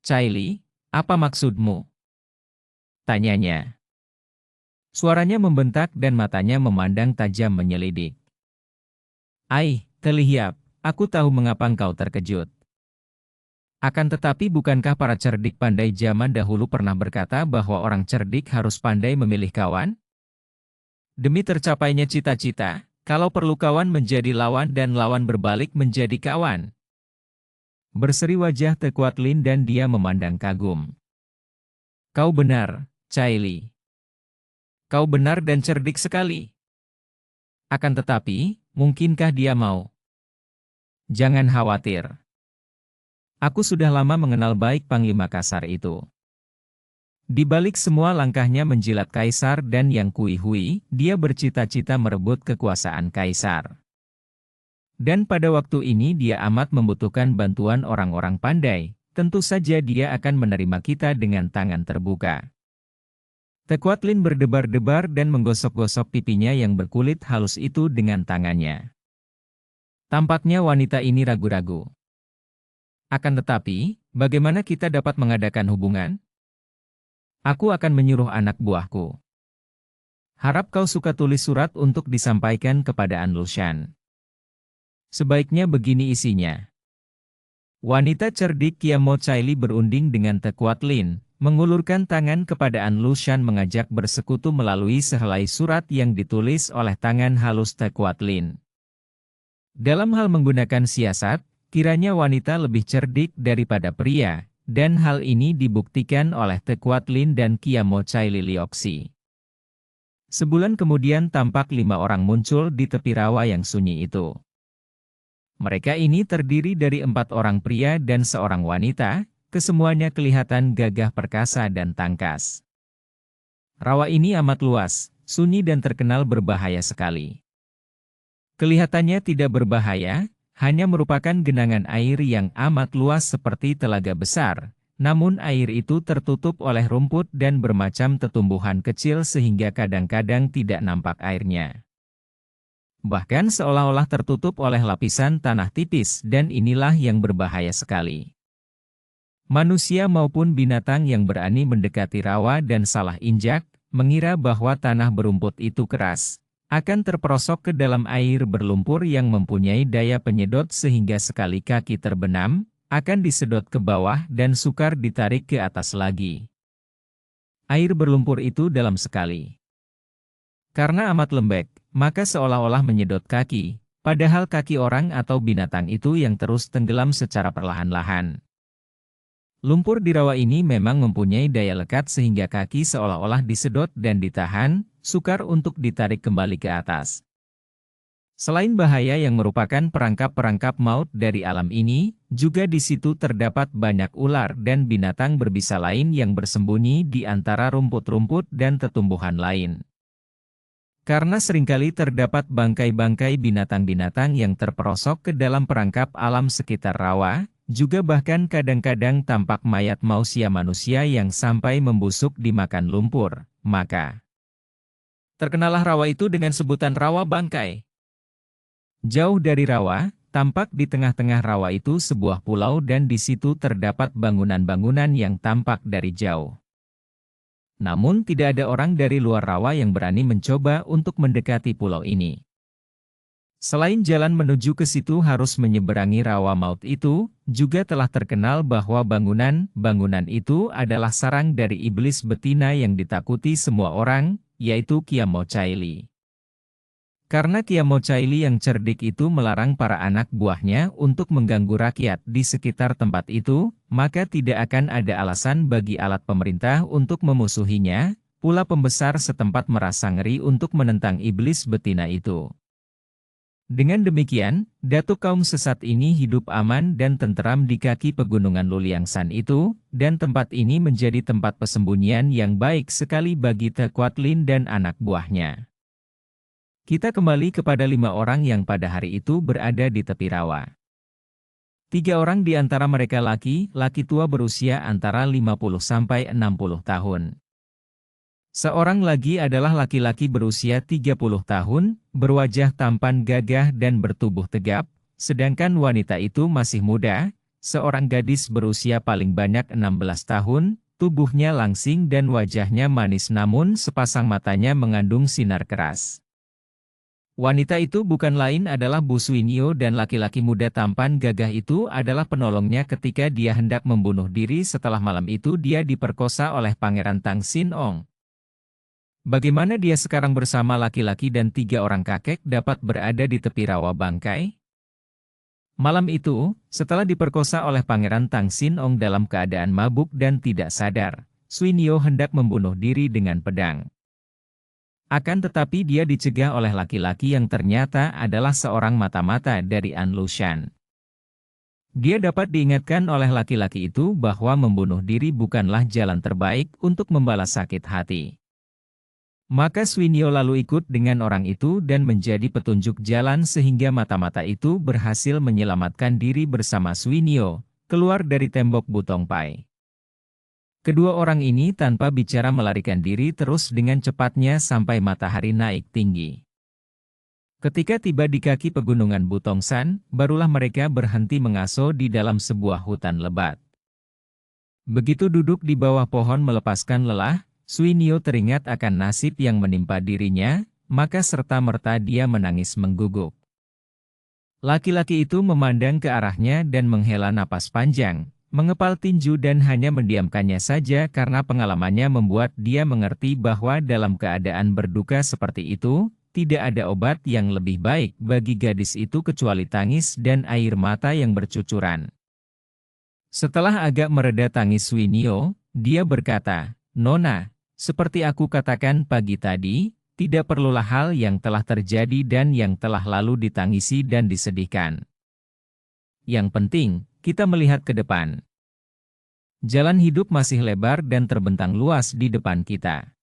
Caili, apa maksudmu? Tanyanya. Suaranya membentak dan matanya memandang tajam menyelidik. Ai, Telihiap, aku tahu mengapa engkau terkejut. Akan tetapi bukankah para cerdik pandai zaman dahulu pernah berkata bahwa orang cerdik harus pandai memilih kawan? Demi tercapainya cita-cita, kalau perlu kawan menjadi lawan dan lawan berbalik menjadi kawan. Berseri wajah Tekuatlin dan dia memandang kagum. Kau benar, Caili. Kau benar dan cerdik sekali. Akan tetapi, mungkinkah dia mau? Jangan khawatir. Aku sudah lama mengenal baik Panglima Kasar itu. Di balik semua langkahnya menjilat Kaisar dan Yang Kui-hui, dia bercita-cita merebut kekuasaan Kaisar. Dan pada waktu ini dia amat membutuhkan bantuan orang-orang pandai, tentu saja dia akan menerima kita dengan tangan terbuka. Tekuatlin berdebar-debar dan menggosok-gosok pipinya yang berkulit halus itu dengan tangannya. Tampaknya wanita ini ragu-ragu. Akan tetapi, bagaimana kita dapat mengadakan hubungan? Aku akan menyuruh anak buahku. Harap kau suka tulis surat untuk disampaikan kepada An Lushan. Sebaiknya begini isinya. Wanita cerdik Qiamo Caili berunding dengan Tekuatlin, mengulurkan tangan kepada An Lushan mengajak bersekutu melalui sehelai surat yang ditulis oleh tangan halus Tekuatlin. Dalam hal menggunakan siasat, kiranya wanita lebih cerdik daripada pria, dan hal ini dibuktikan oleh Tekuatlin dan Qiamo Caili Lioxi. Sebulan kemudian tampak 5 orang muncul di tepi rawa yang sunyi itu. Mereka ini terdiri dari 4 orang pria dan seorang wanita, kesemuanya kelihatan gagah perkasa dan tangkas. Rawa ini amat luas, sunyi dan terkenal berbahaya sekali. Kelihatannya tidak berbahaya, hanya merupakan genangan air yang amat luas seperti telaga besar, namun air itu tertutup oleh rumput dan bermacam tetumbuhan kecil sehingga kadang-kadang tidak nampak airnya. Bahkan seolah-olah tertutup oleh lapisan tanah tipis dan inilah yang berbahaya sekali. Manusia maupun binatang yang berani mendekati rawa dan salah injak, mengira bahwa tanah berumput itu keras, akan terperosok ke dalam air berlumpur yang mempunyai daya penyedot sehingga sekali kaki terbenam, akan disedot ke bawah dan sukar ditarik ke atas lagi. Air berlumpur itu dalam sekali. Karena amat lembek, maka seolah-olah menyedot kaki, padahal kaki orang atau binatang itu yang terus tenggelam secara perlahan-lahan. Lumpur di rawa ini memang mempunyai daya lekat sehingga kaki seolah-olah disedot dan ditahan, sukar untuk ditarik kembali ke atas. Selain bahaya yang merupakan perangkap-perangkap maut dari alam ini, juga di situ terdapat banyak ular dan binatang berbisa lain yang bersembunyi di antara rumput-rumput dan tetumbuhan lain. Karena seringkali terdapat bangkai-bangkai binatang-binatang yang terperosok ke dalam perangkap alam sekitar rawa, juga bahkan kadang-kadang tampak mayat manusia yang sampai membusuk dimakan lumpur, maka terkenalah rawa itu dengan sebutan rawa bangkai. Jauh dari rawa, tampak di tengah-tengah rawa itu sebuah pulau dan di situ terdapat bangunan-bangunan yang tampak dari jauh. Namun tidak ada orang dari luar rawa yang berani mencoba untuk mendekati pulau ini. Selain jalan menuju ke situ harus menyeberangi rawa maut itu, juga telah terkenal bahwa bangunan itu adalah sarang dari iblis betina yang ditakuti semua orang, yaitu Qiamo Caili. Karena Qiamo Caili yang cerdik itu melarang para anak buahnya untuk mengganggu rakyat di sekitar tempat itu, maka tidak akan ada alasan bagi alat pemerintah untuk memusuhinya, pula pembesar setempat merasa ngeri untuk menentang iblis betina itu. Dengan demikian, datuk kaum sesat ini hidup aman dan tenteram di kaki pegunungan Luliangsan itu, dan tempat ini menjadi tempat persembunyian yang baik sekali bagi Tekuatlin dan anak buahnya. Kita kembali kepada 5 orang yang pada hari itu berada di tepi rawa. 3 orang di antara mereka laki tua berusia antara 50 sampai 60 tahun. Seorang lagi adalah laki-laki berusia 30 tahun, berwajah tampan gagah dan bertubuh tegap, sedangkan wanita itu masih muda, seorang gadis berusia paling banyak 16 tahun, tubuhnya langsing dan wajahnya manis namun sepasang matanya mengandung sinar keras. Wanita itu bukan lain adalah Bu Suinyo dan laki-laki muda tampan gagah itu adalah penolongnya ketika dia hendak membunuh diri setelah malam itu dia diperkosa oleh Pangeran Tang Sin Ong. Bagaimana dia sekarang bersama laki-laki dan 3 orang kakek dapat berada di tepi rawa bangkai? Malam itu, setelah diperkosa oleh Pangeran Tang Sin Ong dalam keadaan mabuk dan tidak sadar, Suinyo hendak membunuh diri dengan pedang. Akan tetapi dia dicegah oleh laki-laki yang ternyata adalah seorang mata-mata dari An Lushan. Dia dapat diingatkan oleh laki-laki itu bahwa membunuh diri bukanlah jalan terbaik untuk membalas sakit hati. Maka Suinyo lalu ikut dengan orang itu dan menjadi petunjuk jalan sehingga mata-mata itu berhasil menyelamatkan diri bersama Suinyo, keluar dari tembok Butongpai. Kedua orang ini tanpa bicara melarikan diri terus dengan cepatnya sampai matahari naik tinggi. Ketika tiba di kaki pegunungan Butongsan, barulah mereka berhenti mengaso di dalam sebuah hutan lebat. Begitu duduk di bawah pohon melepaskan lelah, Suinyo teringat akan nasib yang menimpa dirinya, maka serta-merta dia menangis mengguguk. Laki-laki itu memandang ke arahnya dan menghela napas panjang, mengepal tinju dan hanya mendiamkannya saja karena pengalamannya membuat dia mengerti bahwa dalam keadaan berduka seperti itu, tidak ada obat yang lebih baik bagi gadis itu kecuali tangis dan air mata yang bercucuran. Setelah agak mereda tangis Suinyo, dia berkata, "Nona, seperti aku katakan pagi tadi, tidak perlulah hal yang telah terjadi dan yang telah lalu ditangisi dan disedihkan. Yang penting, kita melihat ke depan. Jalan hidup masih lebar dan terbentang luas di depan kita.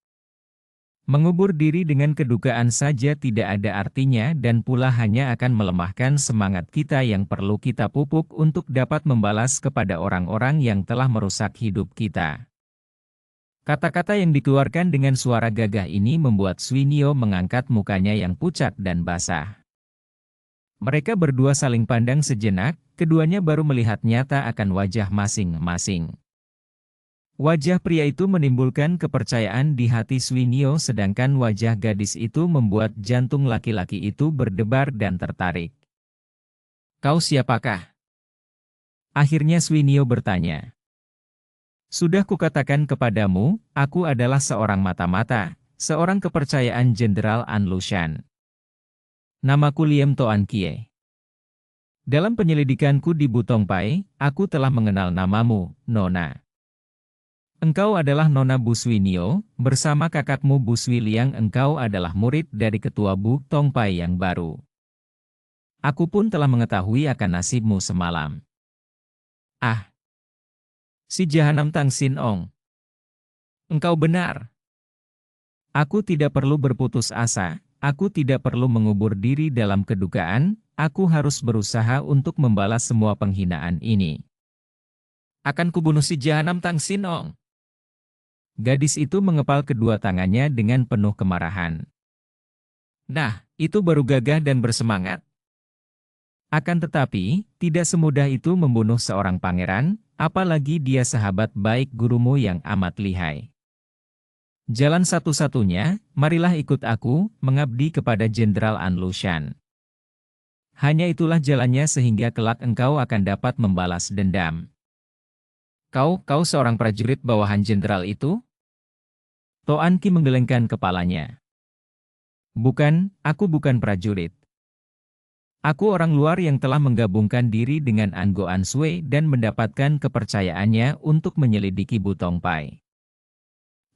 Mengubur diri dengan kedukaan saja tidak ada artinya dan pula hanya akan melemahkan semangat kita yang perlu kita pupuk untuk dapat membalas kepada orang-orang yang telah merusak hidup kita." Kata-kata yang dikeluarkan dengan suara gagah ini membuat Suinyo mengangkat mukanya yang pucat dan basah. Mereka berdua saling pandang sejenak, keduanya baru melihat nyata akan wajah masing-masing. Wajah pria itu menimbulkan kepercayaan di hati Suinyo sedangkan wajah gadis itu membuat jantung laki-laki itu berdebar dan tertarik. "Kau siapakah?" Akhirnya Suinyo bertanya. "Sudah kukatakan kepadamu, aku adalah seorang mata-mata, seorang kepercayaan Jenderal An Lushan. Namaku Liem Toan Kie. Dalam penyelidikanku di Butongpai, aku telah mengenal namamu, Nona. Engkau adalah Nona Bu Suinyo, bersama kakakmu Bu Sui Liang engkau adalah murid dari ketua Butongpai yang baru. Aku pun telah mengetahui akan nasibmu semalam." "Ah, si Jahanam Tang Sin Ong. Engkau benar. Aku tidak perlu berputus asa, aku tidak perlu mengubur diri dalam kedukaan, aku harus berusaha untuk membalas semua penghinaan ini. Akan kubunuh si Jahanam Tang Sin Ong." Gadis itu mengepal kedua tangannya dengan penuh kemarahan. Nah, itu baru gagah dan bersemangat. Akan tetapi, tidak semudah itu membunuh seorang pangeran, apalagi dia sahabat baik gurumu yang amat lihai. Jalan satu-satunya, marilah ikut aku, mengabdi kepada Jenderal An Lushan. Hanya itulah jalannya sehingga kelak engkau akan dapat membalas dendam. Kau seorang prajurit bawahan jenderal itu?" Toan Ki menggelengkan kepalanya. "Bukan, aku bukan prajurit. Aku orang luar yang telah menggabungkan diri dengan An Goan Sui dan mendapatkan kepercayaannya untuk menyelidiki Butongpai.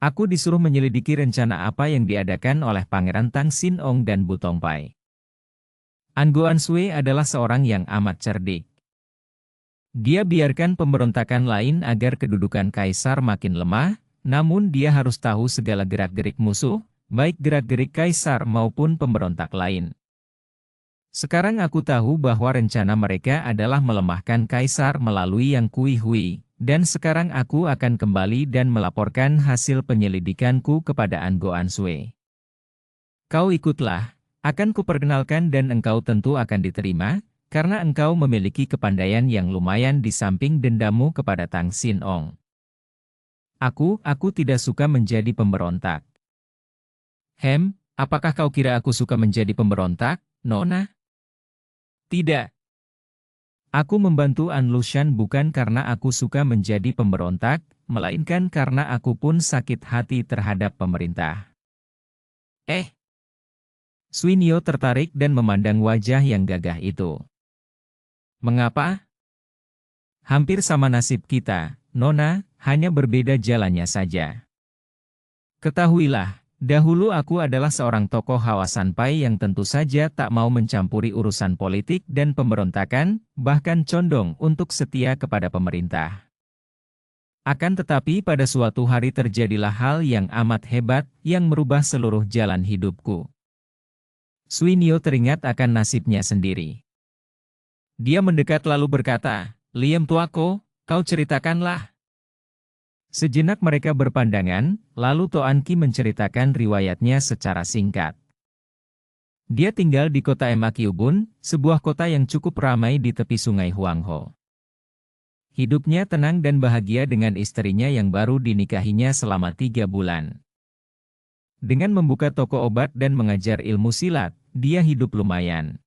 Aku disuruh menyelidiki rencana apa yang diadakan oleh Pangeran Tang Sin Ong dan Butongpai. An Goan Sui adalah seorang yang amat cerdik. Dia biarkan pemberontakan lain agar kedudukan kaisar makin lemah, namun dia harus tahu segala gerak-gerik musuh, baik gerak-gerik kaisar maupun pemberontak lain. Sekarang aku tahu bahwa rencana mereka adalah melemahkan kaisar melalui Yang Kui Hui, dan sekarang aku akan kembali dan melaporkan hasil penyelidikanku kepada An Goan Sui. Kau ikutlah, akan kuperkenalkan dan engkau tentu akan diterima, karena engkau memiliki kepandaian yang lumayan di samping dendammu kepada Tang Sin Ong. Aku tidak suka menjadi pemberontak. Apakah kau kira aku suka menjadi pemberontak, Nona? Tidak. Aku membantu An Lushan bukan karena aku suka menjadi pemberontak, melainkan karena aku pun sakit hati terhadap pemerintah. Suinio tertarik dan memandang wajah yang gagah itu. Mengapa? Hampir sama nasib kita, Nona, hanya berbeda jalannya saja. Ketahuilah, dahulu aku adalah seorang tokoh Hawa Sanpai yang tentu saja tak mau mencampuri urusan politik dan pemberontakan, bahkan condong untuk setia kepada pemerintah. Akan tetapi pada suatu hari terjadilah hal yang amat hebat yang merubah seluruh jalan hidupku. Suinio teringat akan nasibnya sendiri. Dia mendekat lalu berkata, "Liam tuaku, kau ceritakanlah." Sejenak mereka berpandangan, lalu Toan Ki menceritakan riwayatnya secara singkat. Dia tinggal di kota Emakyubun, sebuah kota yang cukup ramai di tepi sungai Huangho. Hidupnya tenang dan bahagia dengan istrinya yang baru dinikahinya selama 3 bulan. Dengan membuka toko obat dan mengajar ilmu silat, dia hidup lumayan.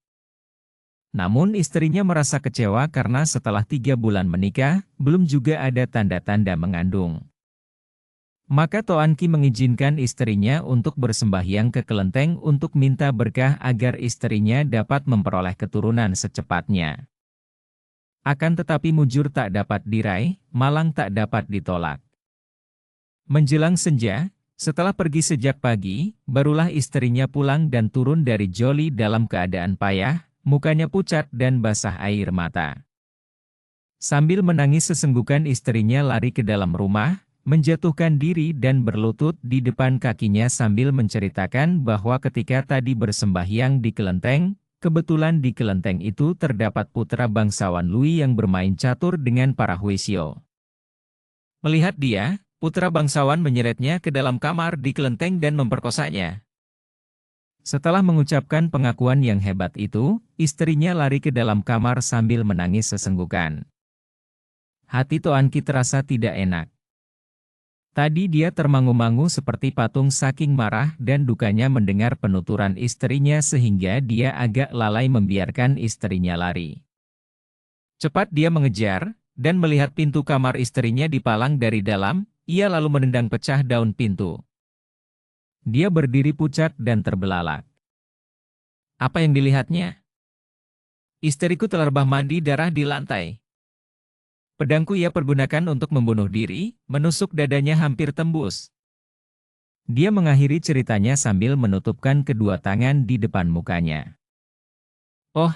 Namun istrinya merasa kecewa karena setelah 3 bulan menikah, belum juga ada tanda-tanda mengandung. Maka Toan Ki mengizinkan istrinya untuk bersembahyang ke kelenteng untuk minta berkah agar istrinya dapat memperoleh keturunan secepatnya. Akan tetapi mujur tak dapat diraih, malang tak dapat ditolak. Menjelang senja, setelah pergi sejak pagi, barulah istrinya pulang dan turun dari Joli dalam keadaan payah, mukanya pucat dan basah air mata. Sambil menangis sesenggukan istrinya lari ke dalam rumah, menjatuhkan diri dan berlutut di depan kakinya sambil menceritakan bahwa ketika tadi bersembahyang di kelenteng, kebetulan di kelenteng itu terdapat putra bangsawan Lui yang bermain catur dengan para huisyo. Melihat dia, putra bangsawan menyeretnya ke dalam kamar di kelenteng dan memperkosanya. Setelah mengucapkan pengakuan yang hebat itu, istrinya lari ke dalam kamar sambil menangis sesenggukan. Hati Toan Ki terasa tidak enak. Tadi dia termangu-mangu seperti patung saking marah dan dukanya mendengar penuturan istrinya sehingga dia agak lalai membiarkan istrinya lari. Cepat dia mengejar, dan melihat pintu kamar istrinya dipalang dari dalam, ia lalu menendang pecah daun pintu. Dia berdiri pucat dan terbelalak. Apa yang dilihatnya? Istriku telah rebah mandi darah di lantai. Pedangku ia pergunakan untuk membunuh diri, menusuk dadanya hampir tembus. Dia mengakhiri ceritanya sambil menutupkan kedua tangan di depan mukanya. Oh!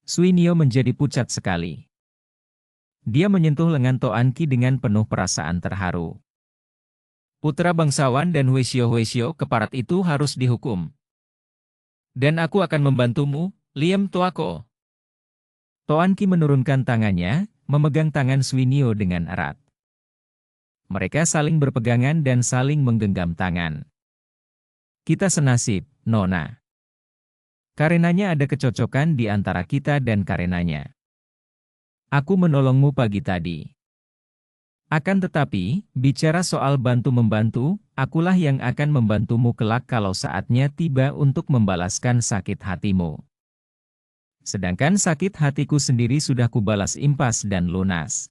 Suinio menjadi pucat sekali. Dia menyentuh lengan Toan Ki dengan penuh perasaan terharu. Putra bangsawan dan huisyo-huisyo keparat itu harus dihukum. Dan aku akan membantumu, Liam tuaku. Toan Ki menurunkan tangannya, memegang tangan Suinio dengan erat. Mereka saling berpegangan dan saling menggenggam tangan. Kita senasib, Nona. Karenanya ada kecocokan di antara kita dan karenanya. Aku menolongmu pagi tadi. Akan tetapi, bicara soal bantu-membantu, akulah yang akan membantumu kelak kalau saatnya tiba untuk membalaskan sakit hatimu. Sedangkan sakit hatiku sendiri sudah kubalas impas dan lunas.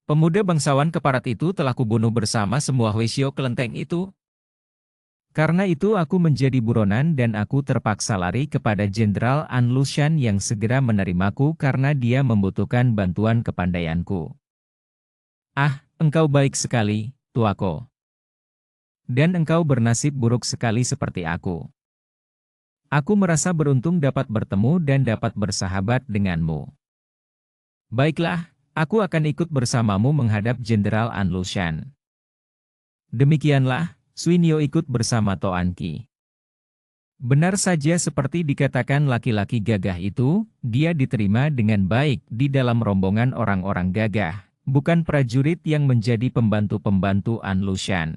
Pemuda bangsawan keparat itu telah kubunuh bersama semua huisyo kelenteng itu. Karena itu aku menjadi buronan dan aku terpaksa lari kepada Jenderal An Lushan yang segera menerimaku karena dia membutuhkan bantuan kepandaianku. Ah, engkau baik sekali, tuaku. Dan engkau bernasib buruk sekali seperti aku. Aku merasa beruntung dapat bertemu dan dapat bersahabat denganmu. Baiklah, aku akan ikut bersamamu menghadap Jenderal An Lushan. Demikianlah, Suinio ikut bersama Toan Ki. Benar saja seperti dikatakan laki-laki gagah itu, dia diterima dengan baik di dalam rombongan orang-orang gagah, bukan prajurit yang menjadi pembantu-pembantu An Lushan.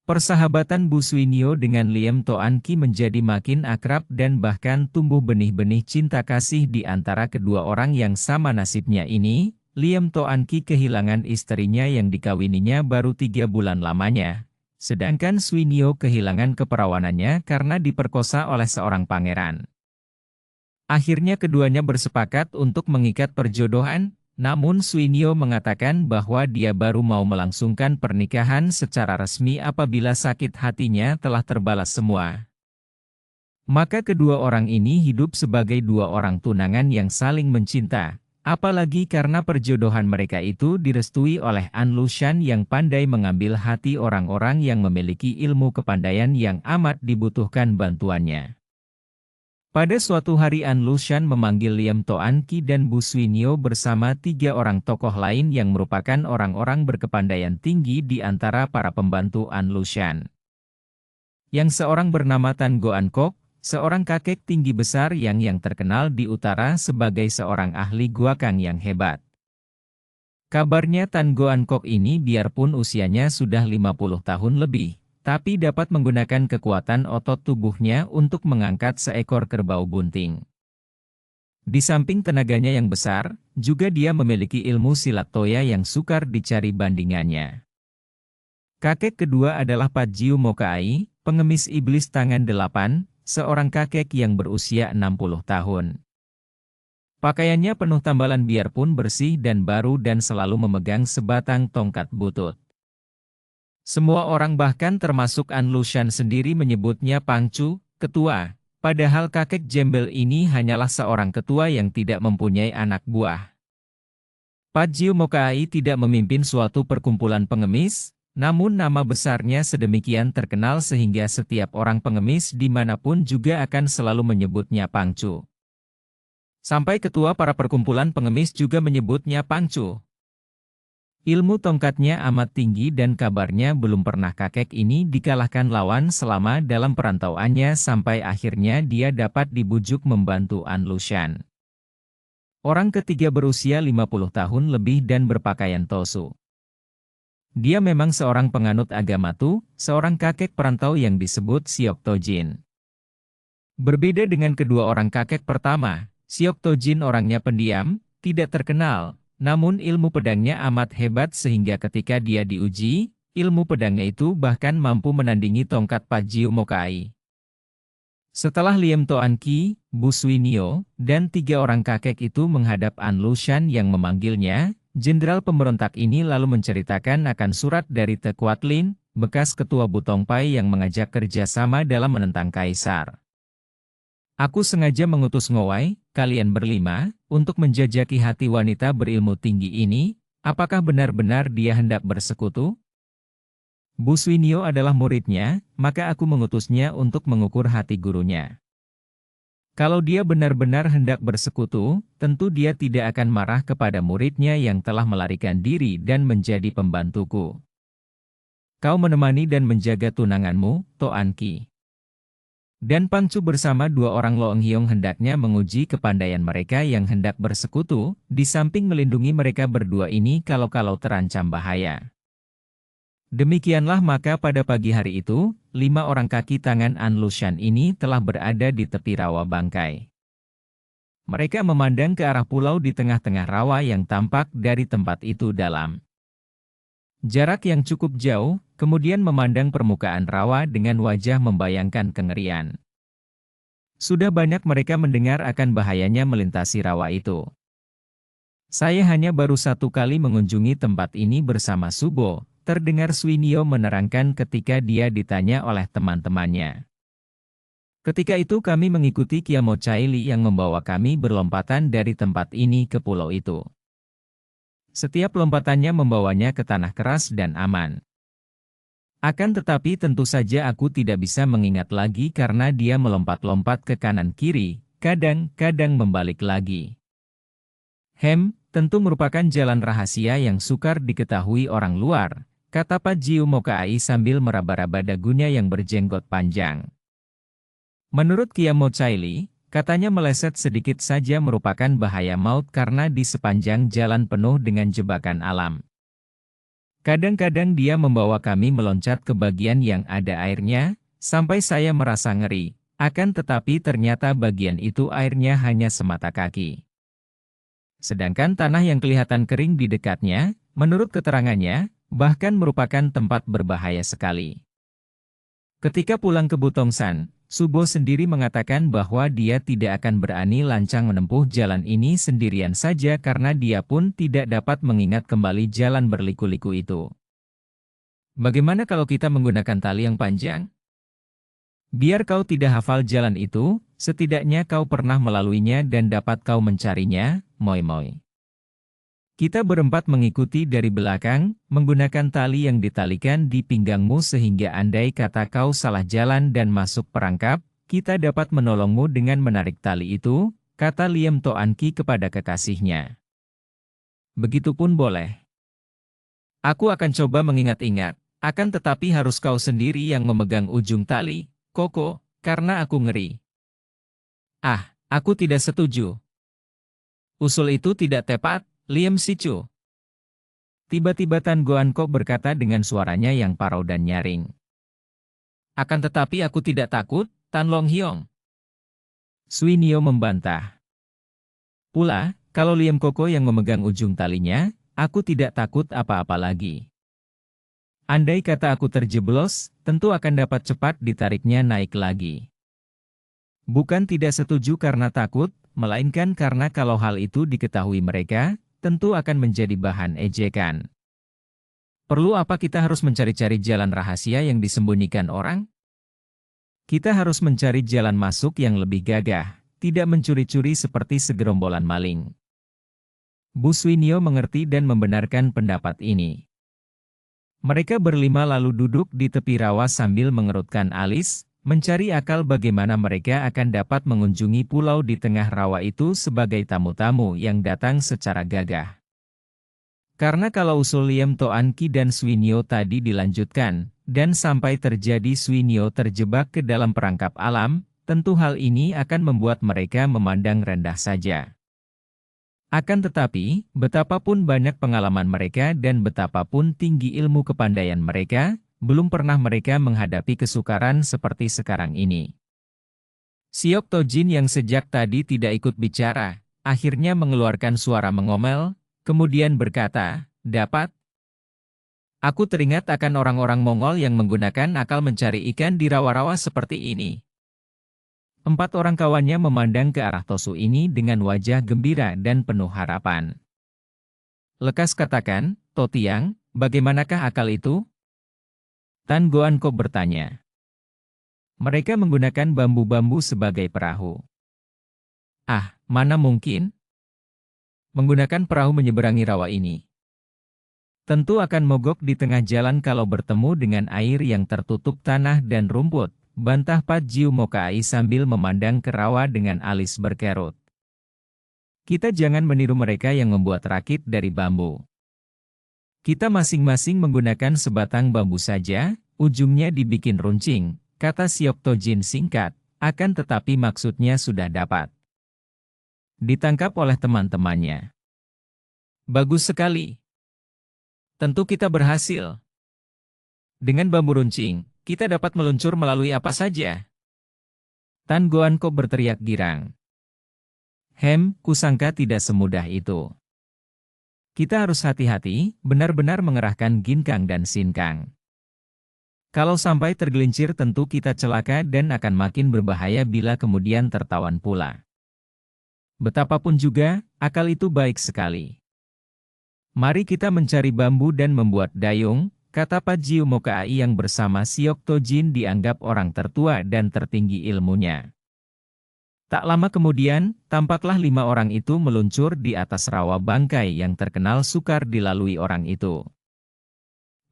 Persahabatan Bu Swinyo dengan Lim Toan Ki menjadi makin akrab dan bahkan tumbuh benih-benih cinta kasih di antara kedua orang yang sama nasibnya ini. Lim Toan Ki kehilangan istrinya yang dikawininya baru 3 bulan lamanya. Sedangkan Swinyo kehilangan keperawanannya karena diperkosa oleh seorang pangeran. Akhirnya keduanya bersepakat untuk mengikat perjodohan. Namun Swinyo mengatakan bahwa dia baru mau melangsungkan pernikahan secara resmi apabila sakit hatinya telah terbalas semua. Maka kedua orang ini hidup sebagai dua orang tunangan yang saling mencinta, apalagi karena perjodohan mereka itu direstui oleh An Lushan yang pandai mengambil hati orang-orang yang memiliki ilmu kepandaian yang amat dibutuhkan bantuannya. Pada suatu hari An Lushan memanggil Lim Toan Ki dan Bu Swinyo bersama 3 orang tokoh lain yang merupakan orang-orang berkepandaian tinggi di antara para pembantu An Lushan. Yang seorang bernama Tan Goan Kok, seorang kakek tinggi besar yang terkenal di utara sebagai seorang ahli guakang yang hebat. Kabarnya Tan Goan Kok ini biarpun usianya sudah 50 tahun lebih, tapi dapat menggunakan kekuatan otot tubuhnya untuk mengangkat seekor kerbau bunting. Di samping tenaganya yang besar, juga dia memiliki ilmu silat toya yang sukar dicari bandingannya. Kakek kedua adalah Patjiu Mokai, pengemis iblis tangan 8, seorang kakek yang berusia 60 tahun. Pakaiannya penuh tambalan biarpun bersih dan baru dan selalu memegang sebatang tongkat butut. Semua orang bahkan termasuk An Lushan sendiri menyebutnya Pangcu, ketua, padahal kakek jembel ini hanyalah seorang ketua yang tidak mempunyai anak buah. Patjiu Mokai tidak memimpin suatu perkumpulan pengemis, namun nama besarnya sedemikian terkenal sehingga setiap orang pengemis dimanapun juga akan selalu menyebutnya Pangcu. Sampai ketua para perkumpulan pengemis juga menyebutnya Pangcu. Ilmu tongkatnya amat tinggi dan kabarnya belum pernah kakek ini dikalahkan lawan selama dalam perantauannya sampai akhirnya dia dapat dibujuk membantu An Lushan. Orang ketiga berusia 50 tahun lebih dan berpakaian tosu. Dia memang seorang penganut agama Tu, seorang kakek perantau yang disebut Siok Tojin. Berbeda dengan kedua orang kakek pertama, Siok Tojin orangnya pendiam, tidak terkenal. Namun ilmu pedangnya amat hebat sehingga ketika dia diuji, ilmu pedangnya itu bahkan mampu menandingi tongkat Patjiu Mokai. Setelah Lim Toan Ki, Bu Swinyo, dan 3 orang kakek itu menghadap An Lushan yang memanggilnya, jenderal pemberontak ini lalu menceritakan akan surat dari Te Kuat Lin, bekas ketua Butongpai yang mengajak kerjasama dalam menentang kaisar. Aku sengaja mengutus Ngowai, kalian berlima, untuk menjajaki hati wanita berilmu tinggi ini, apakah benar-benar dia hendak bersekutu? Bu Swinyo adalah muridnya, maka aku mengutusnya untuk mengukur hati gurunya. Kalau dia benar-benar hendak bersekutu, tentu dia tidak akan marah kepada muridnya yang telah melarikan diri dan menjadi pembantuku. Kau menemani dan menjaga tunanganmu, Toan Ki. Dan Pangcu bersama 2 orang Loeng Hyong hendaknya menguji kepandaian mereka yang hendak bersekutu, di samping melindungi mereka berdua ini kalau-kalau terancam bahaya. Demikianlah maka pada pagi hari itu, 5 orang kaki tangan An Lushan ini telah berada di tepi rawa bangkai. Mereka memandang ke arah pulau di tengah-tengah rawa yang tampak dari tempat itu dalam jarak yang cukup jauh, kemudian memandang permukaan rawa dengan wajah membayangkan kengerian. Sudah banyak mereka mendengar akan bahayanya melintasi rawa itu. Saya hanya baru 1 kali mengunjungi tempat ini bersama Subo, terdengar Swinyo menerangkan ketika dia ditanya oleh teman-temannya. Ketika itu kami mengikuti Kiamo Chaili yang membawa kami berlompatan dari tempat ini ke pulau itu. Setiap lompatannya membawanya ke tanah keras dan aman. Akan tetapi tentu saja aku tidak bisa mengingat lagi karena dia melompat-lompat ke kanan-kiri, kadang-kadang membalik lagi. Tentu merupakan jalan rahasia yang sukar diketahui orang luar, kata Patjiu Mokai sambil meraba-raba dagunya yang berjenggot panjang. Menurut Kiamo Chaili, katanya meleset sedikit saja merupakan bahaya maut karena di sepanjang jalan penuh dengan jebakan alam. Kadang-kadang dia membawa kami meloncat ke bagian yang ada airnya, sampai saya merasa ngeri. Akan tetapi ternyata bagian itu airnya hanya semata kaki. Sedangkan tanah yang kelihatan kering di dekatnya, menurut keterangannya, bahkan merupakan tempat berbahaya sekali. Ketika pulang ke Butongsan, Subo sendiri mengatakan bahwa dia tidak akan berani lancang menempuh jalan ini sendirian saja karena dia pun tidak dapat mengingat kembali jalan berliku-liku itu. Bagaimana kalau kita menggunakan tali yang panjang? Biar kau tidak hafal jalan itu, setidaknya kau pernah melaluinya dan dapat kau mencarinya, moi-moi. Kita berempat mengikuti dari belakang, menggunakan tali yang ditalikan di pinggangmu sehingga andai kata kau salah jalan dan masuk perangkap, kita dapat menolongmu dengan menarik tali itu, kata Liem Toan Ki kepada kekasihnya. Begitupun boleh. Aku akan coba mengingat-ingat, akan tetapi harus kau sendiri yang memegang ujung tali, Koko, karena aku ngeri. Ah, aku tidak setuju. Usul itu tidak tepat, Liem Sichu. Tiba-tiba Tan Goan Kok berkata dengan suaranya yang parau dan nyaring. Akan tetapi aku tidak takut, Tan Long Hyong. Sui Nio membantah. Pula, kalau Liem Koko yang memegang ujung talinya, aku tidak takut apa-apa lagi. Andai kata aku terjeblos, tentu akan dapat cepat ditariknya naik lagi. Bukan tidak setuju karena takut, melainkan karena kalau hal itu diketahui mereka, tentu akan menjadi bahan ejekan. Perlu apa kita harus mencari-cari jalan rahasia yang disembunyikan orang? Kita harus mencari jalan masuk yang lebih gagah, tidak mencuri-curi seperti segerombolan maling. Bu Swinyo mengerti dan membenarkan pendapat ini. Mereka berlima lalu duduk di tepi rawa sambil mengerutkan alis, mencari akal bagaimana mereka akan dapat mengunjungi pulau di tengah rawa itu sebagai tamu-tamu yang datang secara gagah. Karena kalau usul Liem Toan Ki dan Swinyo tadi dilanjutkan, dan sampai terjadi Swinyo terjebak ke dalam perangkap alam, tentu hal ini akan membuat mereka memandang rendah saja. Akan tetapi, betapapun banyak pengalaman mereka dan betapapun tinggi ilmu kepandaian mereka, belum pernah mereka menghadapi kesukaran seperti sekarang ini. Siok Tojin yang sejak tadi tidak ikut bicara, akhirnya mengeluarkan suara mengomel, kemudian berkata, dapat. Aku teringat akan orang-orang Mongol yang menggunakan akal mencari ikan di rawa-rawa seperti ini. 4 orang kawannya memandang ke arah Tosu ini dengan wajah gembira dan penuh harapan. Lekas katakan, Totiang, bagaimanakah akal itu? Tan Goan Ko bertanya. Mereka menggunakan bambu-bambu sebagai perahu. Ah, mana mungkin? Menggunakan perahu menyeberangi rawa ini. Tentu akan mogok di tengah jalan kalau bertemu dengan air yang tertutup tanah dan rumput, bantah Pat Jiu Mokai sambil memandang ke rawa dengan alis berkerut. Kita jangan meniru mereka yang membuat rakit dari bambu. Kita masing-masing menggunakan sebatang bambu saja, ujungnya dibikin runcing, kata Siok Tojin singkat, akan tetapi maksudnya sudah dapat ditangkap oleh teman-temannya. Bagus sekali. Tentu kita berhasil. Dengan bambu runcing, kita dapat meluncur melalui apa saja. Tan Goan Ko berteriak girang. Kusangka tidak semudah itu. Kita harus hati-hati, benar-benar mengerahkan ginkang dan sinkang. Kalau sampai tergelincir tentu kita celaka dan akan makin berbahaya bila kemudian tertawan pula. Betapapun juga, akal itu baik sekali. Mari kita mencari bambu dan membuat dayung, kata Pat Jiu Mokai yang bersama Siok Tojin dianggap orang tertua dan tertinggi ilmunya. Tak lama kemudian, tampaklah 5 orang itu meluncur di atas rawa bangkai yang terkenal sukar dilalui orang itu.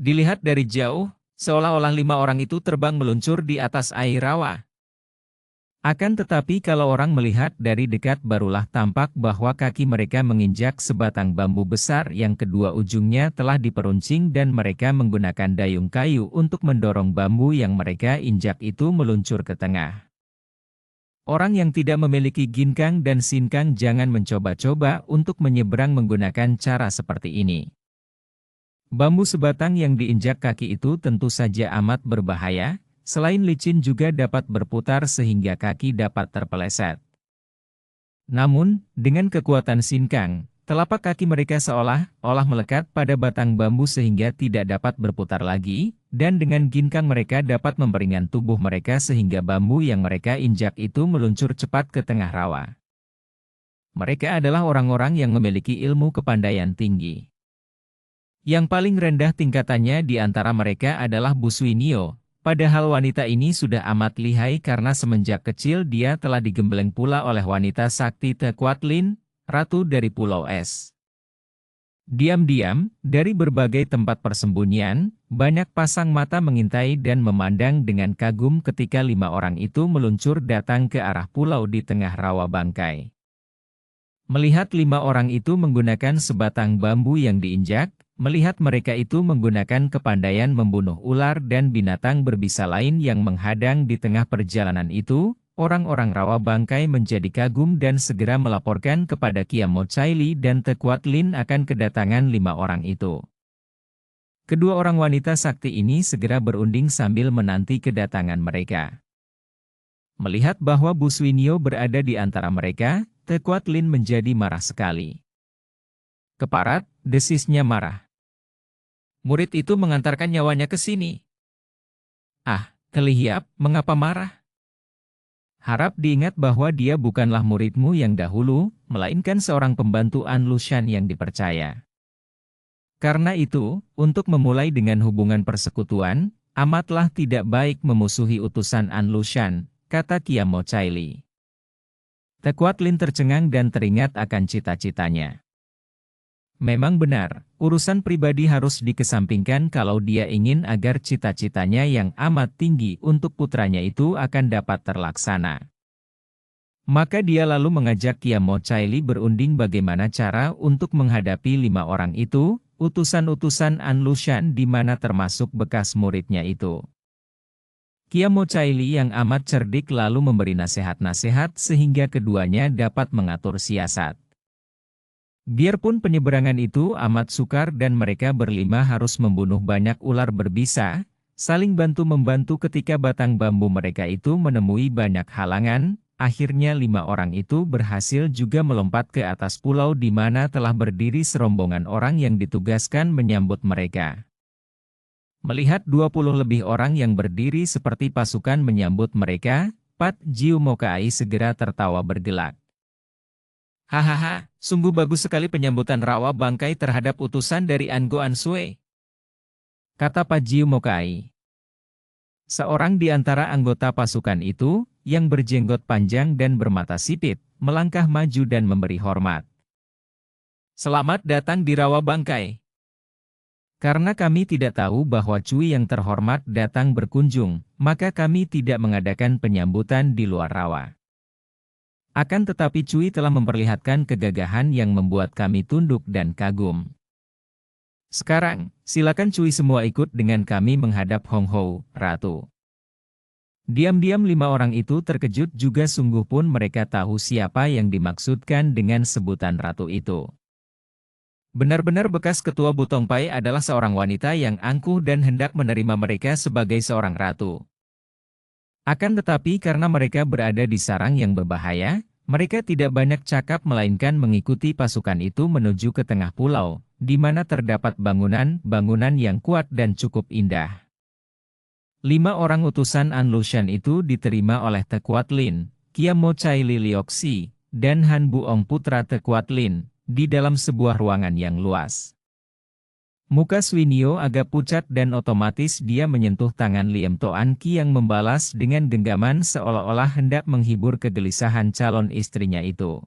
Dilihat dari jauh, seolah-olah 5 orang itu terbang meluncur di atas air rawa. Akan tetapi kalau orang melihat dari dekat barulah tampak bahwa kaki mereka menginjak sebatang bambu besar yang kedua ujungnya telah diperuncing dan mereka menggunakan dayung kayu untuk mendorong bambu yang mereka injak itu meluncur ke tengah. Orang yang tidak memiliki ginkang dan sinkang jangan mencoba-coba untuk menyeberang menggunakan cara seperti ini. Bambu sebatang yang diinjak kaki itu tentu saja amat berbahaya, selain licin juga dapat berputar sehingga kaki dapat terpeleset. Namun, dengan kekuatan sinkang, telapak kaki mereka seolah-olah melekat pada batang bambu sehingga tidak dapat berputar lagi, dan dengan ginkang mereka dapat memperingan tubuh mereka sehingga bambu yang mereka injak itu meluncur cepat ke tengah rawa. Mereka adalah orang-orang yang memiliki ilmu kepandaian tinggi. Yang paling rendah tingkatannya di antara mereka adalah Bu Swinio, padahal wanita ini sudah amat lihai karena semenjak kecil dia telah digembleng pula oleh wanita sakti Tekuatlin, ratu dari Pulau Es. Diam-diam, dari berbagai tempat persembunyian, banyak pasang mata mengintai dan memandang dengan kagum ketika 5 orang itu meluncur datang ke arah pulau di tengah rawa bangkai. Melihat 5 orang itu menggunakan sebatang bambu yang diinjak, melihat mereka itu menggunakan kepandaian membunuh ular dan binatang berbisa lain yang menghadang di tengah perjalanan itu, orang-orang rawa bangkai menjadi kagum dan segera melaporkan kepada Kiamo Chaili dan Tekuatlin akan kedatangan 5 orang itu. Kedua orang wanita sakti ini segera berunding sambil menanti kedatangan mereka. Melihat bahwa Bu Swinio berada di antara mereka, Tekuatlin menjadi marah sekali. "Keparat," desisnya marah. "Murid itu mengantarkan nyawanya ke sini." "Ah, Kelihiap, mengapa marah? Harap diingat bahwa dia bukanlah muridmu yang dahulu, melainkan seorang pembantu An Lushan yang dipercaya. Karena itu, untuk memulai dengan hubungan persekutuan, amatlah tidak baik memusuhi utusan An Lushan," kata Kiamo Chaili. Tekuatlin tercengang dan teringat akan cita-citanya. Memang benar, urusan pribadi harus dikesampingkan kalau dia ingin agar cita-citanya yang amat tinggi untuk putranya itu akan dapat terlaksana. Maka dia lalu mengajak Kiamo Chaili berunding bagaimana cara untuk menghadapi 5 orang itu, utusan-utusan An Lushan di mana termasuk bekas muridnya itu. Kiamo Chaili yang amat cerdik lalu memberi nasihat-nasihat sehingga keduanya dapat mengatur siasat. Biarpun penyeberangan itu amat sukar dan mereka berlima harus membunuh banyak ular berbisa, saling bantu-membantu ketika batang bambu mereka itu menemui banyak halangan, akhirnya 5 orang itu berhasil juga melompat ke atas pulau di mana telah berdiri serombongan orang yang ditugaskan menyambut mereka. Melihat 20 lebih orang yang berdiri seperti pasukan menyambut mereka, Pat Jiu Mokai segera tertawa bergelak. "Hahaha, sungguh bagus sekali penyambutan rawa bangkai terhadap utusan dari Ango Ansue," kata Pat Jiu Mokai. Seorang di antara anggota pasukan itu, yang berjenggot panjang dan bermata sipit, melangkah maju dan memberi hormat. "Selamat datang di rawa bangkai. Karena kami tidak tahu bahwa Cui yang terhormat datang berkunjung, maka kami tidak mengadakan penyambutan di luar rawa. Akan tetapi Cui telah memperlihatkan kegagahan yang membuat kami tunduk dan kagum. Sekarang, silakan Cui semua ikut dengan kami menghadap Hong Hou, Ratu." Diam-diam 5 orang itu terkejut juga sungguh pun mereka tahu siapa yang dimaksudkan dengan sebutan ratu itu. Benar-benar bekas ketua Butongpai adalah seorang wanita yang angkuh dan hendak menerima mereka sebagai seorang ratu. Akan tetapi karena mereka berada di sarang yang berbahaya, mereka tidak banyak cakap melainkan mengikuti pasukan itu menuju ke tengah pulau, di mana terdapat bangunan-bangunan yang kuat dan cukup indah. 5 orang utusan An Lushan itu diterima oleh Tekuatlin, Kiamo Chaili Lioxi, dan Han Buong putra Tekuatlin, di dalam sebuah ruangan yang luas. Muka Swinio agak pucat dan otomatis dia menyentuh tangan Liem Toan Ki yang membalas dengan genggaman seolah-olah hendak menghibur kegelisahan calon istrinya itu.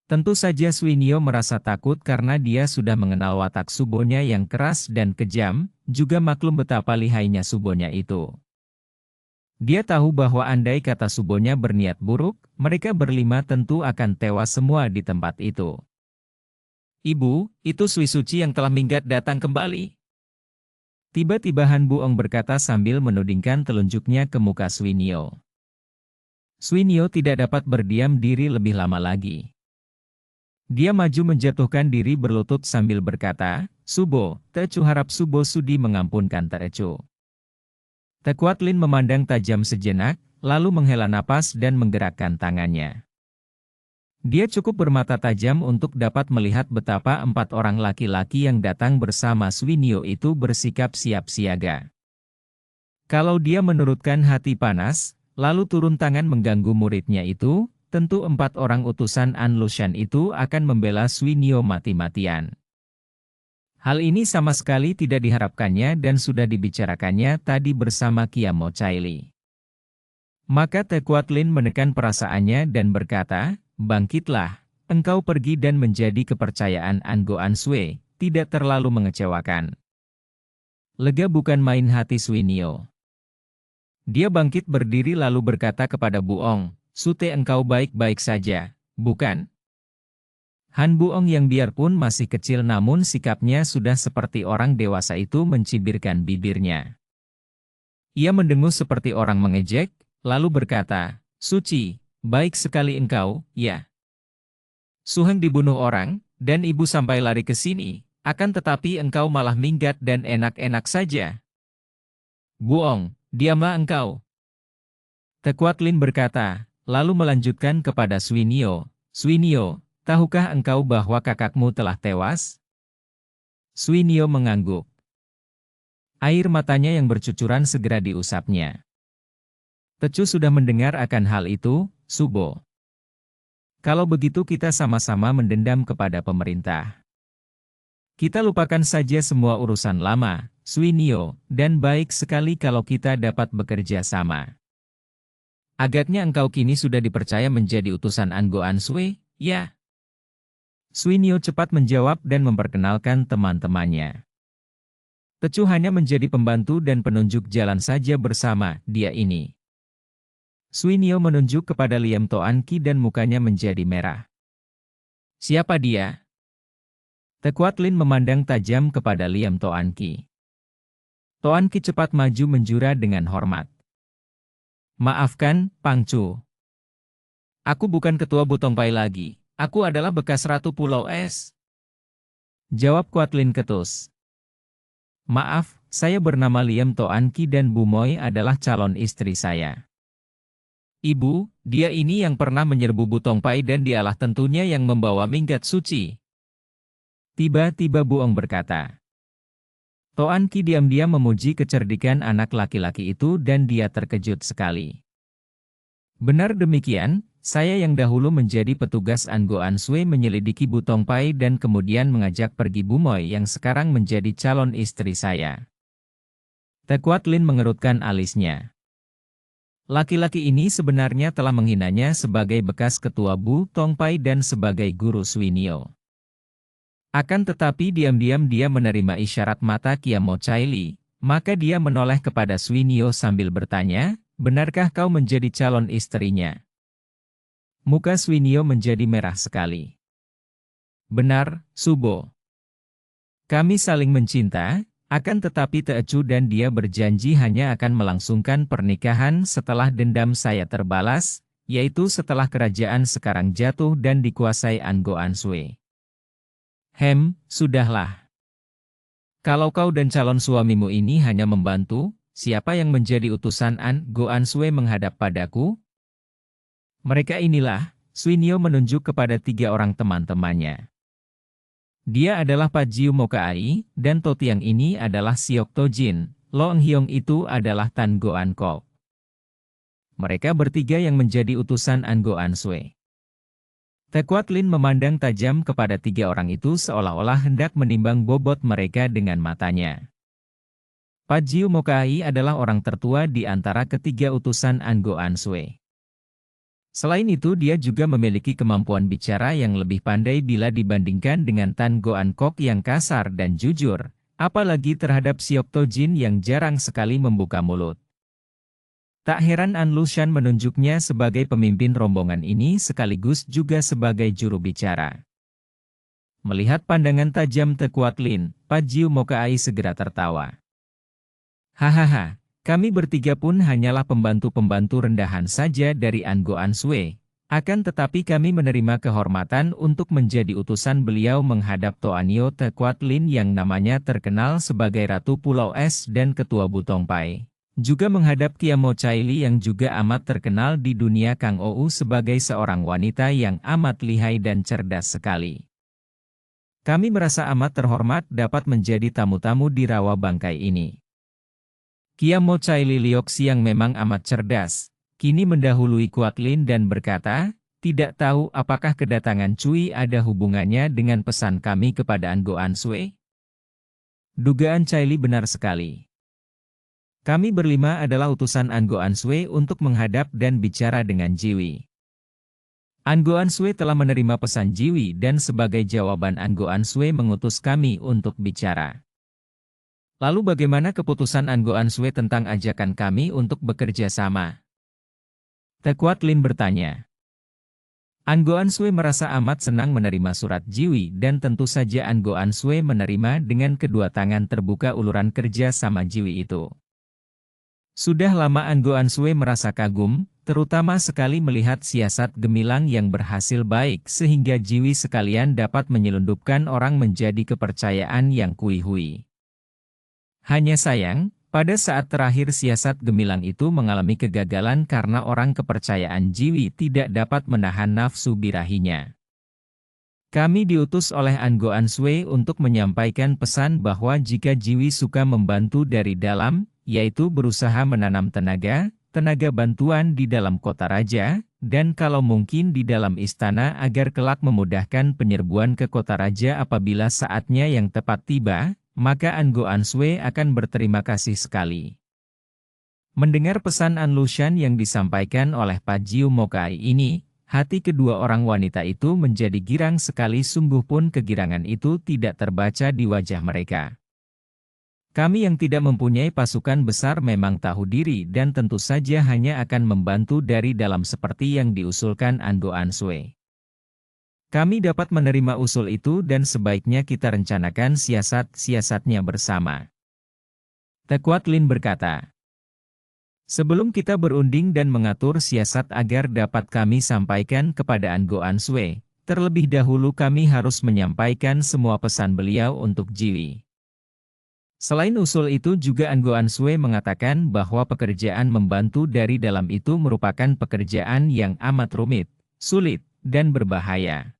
Tentu saja Swinio merasa takut karena dia sudah mengenal watak Subonya yang keras dan kejam, juga maklum betapa lihainya Subonya itu. Dia tahu bahwa andai kata Subonya berniat buruk, mereka berlima tentu akan tewas semua di tempat itu. "Ibu, itu Sui Suci yang telah minggat datang kembali." Tiba-tiba Han Buong berkata sambil menudingkan telunjuknya ke muka Swinio. Swinio tidak dapat berdiam diri lebih lama lagi. Dia maju menjatuhkan diri berlutut sambil berkata, Subo, Tecu harap Subo sudi mengampunkan Tecu. Tekuat Lin memandang tajam sejenak, lalu menghela napas dan menggerakkan tangannya. Dia cukup bermata tajam untuk dapat melihat betapa 4 orang laki-laki yang datang bersama Swinio itu bersikap siap siaga. Kalau dia menurutkan hati panas, lalu turun tangan mengganggu muridnya itu, tentu 4 orang utusan An Lushan itu akan membela Swinio mati-matian. Hal ini sama sekali tidak diharapkannya dan sudah dibicarakannya tadi bersama Kiamo Caili. Maka Tekuat Lin menekan perasaannya dan berkata, bangkitlah, engkau pergi dan menjadi kepercayaan An Goan Sui, tidak terlalu mengecewakan. Lega bukan main hati Swinio. Dia bangkit berdiri lalu berkata kepada Buong, Sute engkau baik-baik saja, bukan? Han Buong yang biarpun masih kecil namun sikapnya sudah seperti orang dewasa itu mencibirkan bibirnya. Ia mendengus seperti orang mengejek, lalu berkata, Suci, baik sekali engkau, ya. Suheng dibunuh orang, dan ibu sampai lari ke sini, akan tetapi engkau malah minggat dan enak-enak saja. Buong, diamlah engkau. Tekuat Lin berkata, lalu melanjutkan kepada Swinio, Swinio, tahukah engkau bahwa kakakmu telah tewas? Swinio mengangguk. Air matanya yang bercucuran segera diusapnya. Tecu sudah mendengar akan hal itu, Subo. Kalau begitu kita sama-sama mendendam kepada pemerintah. Kita lupakan saja semua urusan lama, Swinio, dan baik sekali kalau kita dapat bekerja sama. Agaknya engkau kini sudah dipercaya menjadi utusan An Goan Sui, ya? Swinio cepat menjawab dan memperkenalkan teman-temannya. Tecu hanya menjadi pembantu dan penunjuk jalan saja bersama dia ini. Swinio menunjuk kepada Liam Toan Ki dan mukanya menjadi merah. Siapa dia? Tekuat Lin memandang tajam kepada Liam Toan Ki. Toan Ki cepat maju menjura dengan hormat. Maafkan, Pangcu. Aku bukan ketua Butong Pai lagi, aku adalah bekas Ratu Pulau Es. Jawab Kuat Lin ketus. Maaf, saya bernama Liam Toan Ki dan Bu Moi adalah calon istri saya. Ibu, dia ini yang pernah menyerbu Butong Pai dan dialah tentunya yang membawa minggat suci. Tiba-tiba Buong berkata. Toan Ki diam-diam memuji kecerdikan anak laki-laki itu dan dia terkejut sekali. Benar demikian, saya yang dahulu menjadi petugas An Goan Sui menyelidiki Butong Pai dan kemudian mengajak pergi Bu Moi yang sekarang menjadi calon istri saya. Tekuat Lin mengerutkan alisnya. Laki-laki ini sebenarnya telah menghinanya sebagai bekas ketua Butong Pai dan sebagai guru Swinio. Akan tetapi diam-diam dia menerima isyarat mata Kiamo Caili, maka dia menoleh kepada Swinio sambil bertanya, benarkah kau menjadi calon istrinya? Muka Swinio menjadi merah sekali. Benar, Subo. Kami saling mencinta. Akan tetapi Tecu dan dia berjanji hanya akan melangsungkan pernikahan setelah dendam saya terbalas, yaitu setelah kerajaan sekarang jatuh dan dikuasai An Goan Sui. Sudahlah. Kalau kau dan calon suamimu ini hanya membantu, siapa yang menjadi utusan An Goan Sui menghadap padaku? Mereka inilah, Swinio menunjuk kepada 3 orang teman-temannya. Dia adalah Pajiu Mokai, dan Totiang ini adalah Siok Tojin, Loeng Hyong itu adalah Tan Goan Kok. Mereka bertiga yang menjadi utusan An Goan Sui. Tekuat Lin memandang tajam kepada 3 orang itu seolah-olah hendak menimbang bobot mereka dengan matanya. Pajiu Mokai adalah orang tertua di antara ketiga utusan An Goan Sui. Selain itu dia juga memiliki kemampuan bicara yang lebih pandai bila dibandingkan dengan Tan Goan Kok yang kasar dan jujur, apalagi terhadap Siok Tojin yang jarang sekali membuka mulut. Tak heran An Lushan menunjuknya sebagai pemimpin rombongan ini sekaligus juga sebagai juru bicara. Melihat pandangan tajam Tekuat Lin, Pajiu Mokai segera tertawa. Hahaha. Kami bertiga pun hanyalah pembantu-pembantu rendahan saja dari An Goan Sui. Akan tetapi kami menerima kehormatan untuk menjadi utusan beliau menghadap Toanio Tekuatlin yang namanya terkenal sebagai Ratu Pulau Es dan Ketua Butongpai. Juga menghadap Kiamo Chaili yang juga amat terkenal di dunia Kang Ou sebagai seorang wanita yang amat lihai dan cerdas sekali. Kami merasa amat terhormat dapat menjadi tamu-tamu di rawa bangkai ini. Kiamo Chaili Lioxi yang memang amat cerdas, kini mendahului Kuatlin dan berkata, tidak tahu apakah kedatangan Cui ada hubungannya dengan pesan kami kepada Ango Ansue? Dugaan Chaili benar sekali. Kami berlima adalah utusan Ango Ansue untuk menghadap dan bicara dengan Jiwi. Ango Ansue telah menerima pesan Jiwi dan sebagai jawaban Ango Ansue mengutus kami untuk bicara. Lalu bagaimana keputusan Ango Ansue tentang ajakan kami untuk bekerja sama? Tekuatlin bertanya. Ango Ansue merasa amat senang menerima surat Jiwi dan tentu saja Ango Ansue menerima dengan kedua tangan terbuka uluran kerja sama Jiwi itu. Sudah lama Ango Ansue merasa kagum, terutama sekali melihat siasat gemilang yang berhasil baik sehingga Jiwi sekalian dapat menyelundupkan orang menjadi kepercayaan yang kui-hui. Hanya sayang, pada saat terakhir siasat gemilang itu mengalami kegagalan karena orang kepercayaan Jiwi tidak dapat menahan nafsu birahinya. Kami diutus oleh Ango Ansue untuk menyampaikan pesan bahwa jika Jiwi suka membantu dari dalam, yaitu berusaha menanam tenaga bantuan di dalam kota raja, dan kalau mungkin di dalam istana agar kelak memudahkan penyerbuan ke kota raja apabila saatnya yang tepat tiba, maka Ango Ansue akan berterima kasih sekali. Mendengar pesan Anlushan yang disampaikan oleh Pajiu Mokai ini, hati kedua orang wanita itu menjadi girang sekali, sungguh pun kegirangan itu tidak terbaca di wajah mereka. Kami yang tidak mempunyai pasukan besar memang tahu diri dan tentu saja hanya akan membantu dari dalam seperti yang diusulkan Ango Ansue. Kami dapat menerima usul itu dan sebaiknya kita rencanakan siasat-siasatnya bersama. Tekuatlin berkata, sebelum kita berunding dan mengatur siasat agar dapat kami sampaikan kepada Ango Ansue, terlebih dahulu kami harus menyampaikan semua pesan beliau untuk Jiwi. Selain usul itu juga Ango Ansue mengatakan bahwa pekerjaan membantu dari dalam itu merupakan pekerjaan yang amat rumit, sulit, dan berbahaya.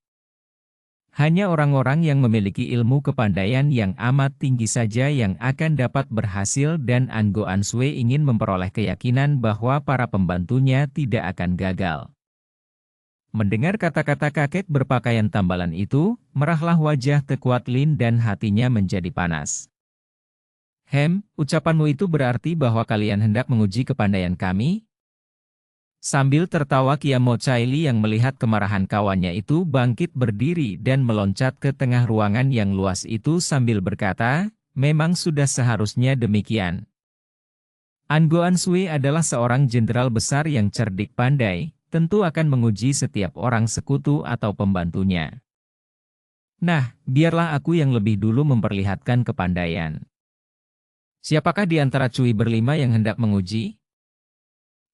Hanya orang-orang yang memiliki ilmu kepandaian yang amat tinggi saja yang akan dapat berhasil dan Ango Ansue ingin memperoleh keyakinan bahwa para pembantunya tidak akan gagal. Mendengar kata-kata kakek berpakaian tambalan itu, merahlah wajah Tekuatlin dan hatinya menjadi panas. Ucapanmu itu berarti bahwa kalian hendak menguji kepandaian kami? Sambil tertawa Kiamo Chaili yang melihat kemarahan kawannya itu bangkit berdiri dan meloncat ke tengah ruangan yang luas itu sambil berkata, memang sudah seharusnya demikian. Ango Ansue adalah seorang jenderal besar yang cerdik pandai, tentu akan menguji setiap orang sekutu atau pembantunya. Nah, biarlah aku yang lebih dulu memperlihatkan kepandaian. Siapakah di antara Cui berlima yang hendak menguji?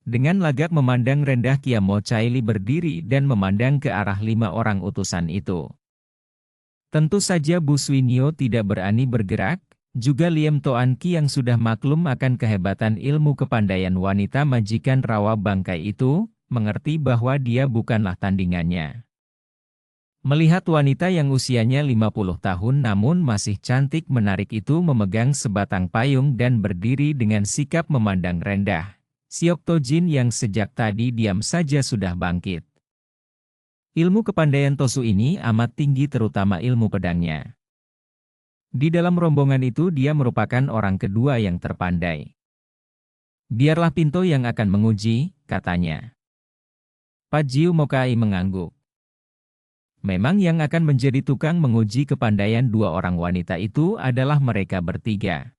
Dengan lagak memandang rendah Kiamo Chaili berdiri dan memandang ke arah 5 orang utusan itu. Tentu saja Bu Swinyo tidak berani bergerak, juga Liem Toan Ki yang sudah maklum akan kehebatan ilmu kepandaian wanita majikan rawa bangkai itu, mengerti bahwa dia bukanlah tandingannya. Melihat wanita yang usianya 50 tahun namun masih cantik menarik itu memegang sebatang payung dan berdiri dengan sikap memandang rendah, Siok Tojin yang sejak tadi diam saja sudah bangkit. Ilmu kepandaian Tosu ini amat tinggi terutama ilmu pedangnya. Di dalam rombongan itu dia merupakan orang kedua yang terpandai. Biarlah Pinto yang akan menguji, katanya. Pajiu Mokai mengangguk. Memang yang akan menjadi tukang menguji kepandaian 2 orang wanita itu adalah mereka bertiga.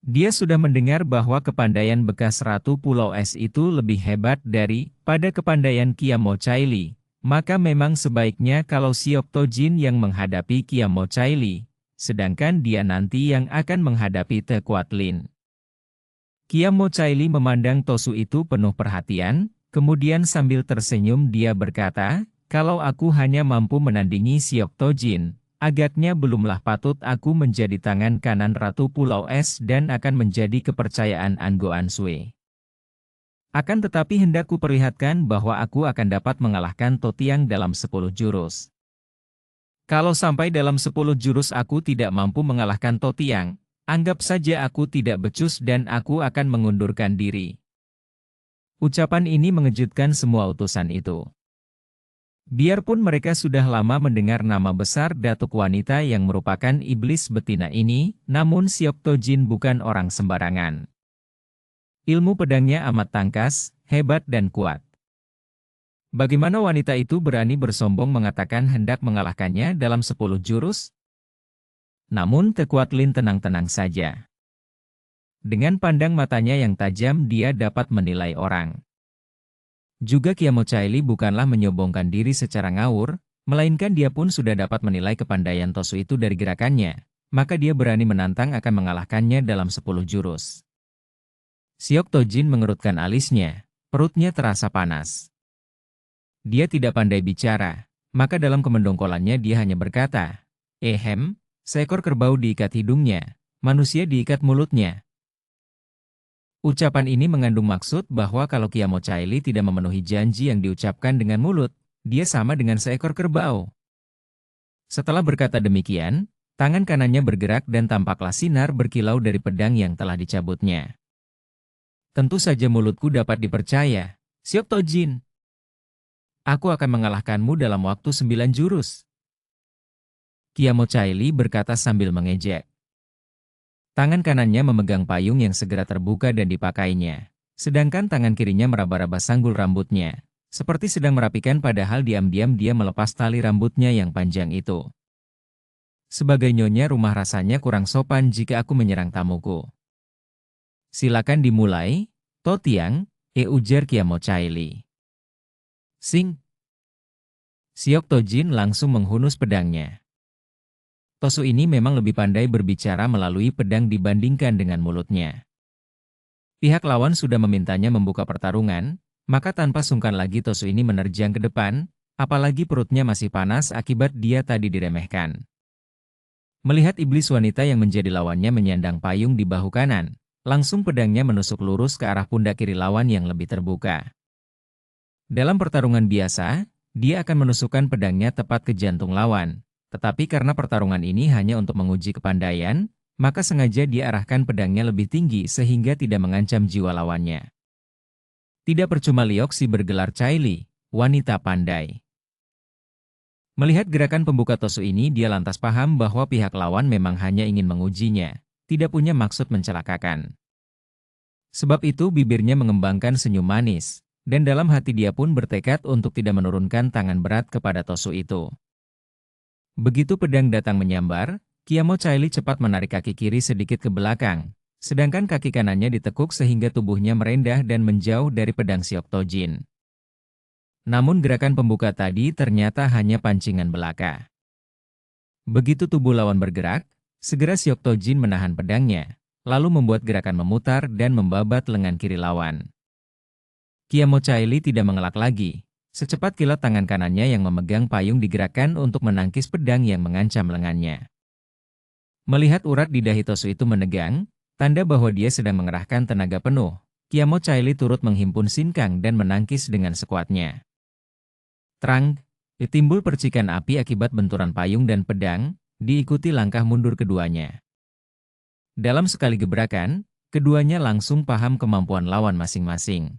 Dia sudah mendengar bahwa kepandaian bekas Ratu Pulau Es itu lebih hebat daripada kepandaian Kiamo Chaili, maka memang sebaiknya kalau Siok Tojin yang menghadapi Kiamo Chaili, sedangkan dia nanti yang akan menghadapi Tekuatlin. Kiamo Chaili memandang Tosu itu penuh perhatian, Kemudian sambil tersenyum dia berkata, kalau aku hanya mampu menandingi Siok Tojin, agaknya belumlah patut aku menjadi tangan kanan Ratu Pulau Es dan akan menjadi kepercayaan Anggoan Sui. Akan tetapi hendak kuperlihatkan bahwa aku akan dapat mengalahkan Totiang dalam 10 jurus. Kalau sampai dalam 10 jurus aku tidak mampu mengalahkan Totiang, anggap saja aku tidak becus dan aku akan mengundurkan diri. Ucapan ini mengejutkan semua utusan itu. Biarpun mereka sudah lama mendengar nama besar datuk wanita yang merupakan iblis betina ini, namun Siok Tojin bukan orang sembarangan. Ilmu pedangnya amat tangkas, hebat dan kuat. Bagaimana wanita itu berani bersombong mengatakan hendak mengalahkannya dalam 10 jurus? Namun Tekuat Lin tenang-tenang saja. Dengan pandang matanya yang tajam dia dapat menilai orang. Juga Kiamo Caili bukanlah menyombongkan diri secara ngawur, melainkan dia pun sudah dapat menilai kepandaian Tosu itu dari gerakannya, maka dia berani menantang akan mengalahkannya dalam 10 jurus. Siok Tojin mengerutkan alisnya, perutnya terasa panas. Dia tidak pandai bicara, maka dalam kemendongkolannya dia hanya berkata, seekor kerbau diikat hidungnya, manusia diikat mulutnya. Ucapan ini mengandung maksud bahwa kalau Kiamo Caili tidak memenuhi janji yang diucapkan dengan mulut, dia sama dengan seekor kerbau. Setelah berkata demikian, tangan kanannya bergerak dan tampaklah sinar berkilau dari pedang yang telah dicabutnya. Tentu saja mulutku dapat dipercaya, Siok Tojin. Aku akan mengalahkanmu dalam waktu 9 jurus. Kiamo Caili berkata sambil mengejek. Tangan kanannya memegang payung yang segera terbuka dan dipakainya, sedangkan tangan kirinya meraba-raba sanggul rambutnya, seperti sedang merapikan padahal diam-diam dia melepas tali rambutnya yang panjang itu. Sebagai nyonya rumah rasanya kurang sopan jika aku menyerang tamuku. Silakan dimulai, Totiang, ujar Kiamo Caili. Sing! Siok Tojin langsung menghunus pedangnya. Tosu ini memang lebih pandai berbicara melalui pedang dibandingkan dengan mulutnya. Pihak lawan sudah memintanya membuka pertarungan, maka tanpa sungkan lagi Tosu ini menerjang ke depan, apalagi perutnya masih panas akibat dia tadi diremehkan. Melihat iblis wanita yang menjadi lawannya menyandang payung di bahu kanan, langsung pedangnya menusuk lurus ke arah pundak kiri lawan yang lebih terbuka. Dalam pertarungan biasa, dia akan menusukkan pedangnya tepat ke jantung lawan. Tetapi karena pertarungan ini hanya untuk menguji kepandaian, maka sengaja dia arahkan pedangnya lebih tinggi sehingga tidak mengancam jiwa lawannya. Tidak percuma Lioxi bergelar Caili, wanita pandai. Melihat gerakan pembuka Tosu ini dia lantas paham bahwa pihak lawan memang hanya ingin mengujinya, tidak punya maksud mencelakakan. Sebab itu bibirnya mengembangkan senyum manis, dan dalam hati dia pun bertekad untuk tidak menurunkan tangan berat kepada Tosu itu. Begitu pedang datang menyambar, Kiamo Caili cepat menarik kaki kiri sedikit ke belakang, sedangkan kaki kanannya ditekuk sehingga tubuhnya merendah dan menjauh dari pedang Siok Tojin. Namun gerakan pembuka tadi ternyata hanya pancingan belaka. Begitu tubuh lawan bergerak, segera Siok Tojin menahan pedangnya, lalu membuat gerakan memutar dan membabat lengan kiri lawan. Kiamo Caili tidak mengelak lagi. Secepat kilat tangan kanannya yang memegang payung digerakkan untuk menangkis pedang yang mengancam lengannya. Melihat urat di dahi Tosu itu menegang, tanda bahwa dia sedang mengerahkan tenaga penuh, Kiamo Caili turut menghimpun sinkang dan menangkis dengan sekuatnya. Terang, timbul percikan api akibat benturan payung dan pedang, diikuti langkah mundur keduanya. Dalam sekali gebrakan, keduanya langsung paham kemampuan lawan masing-masing.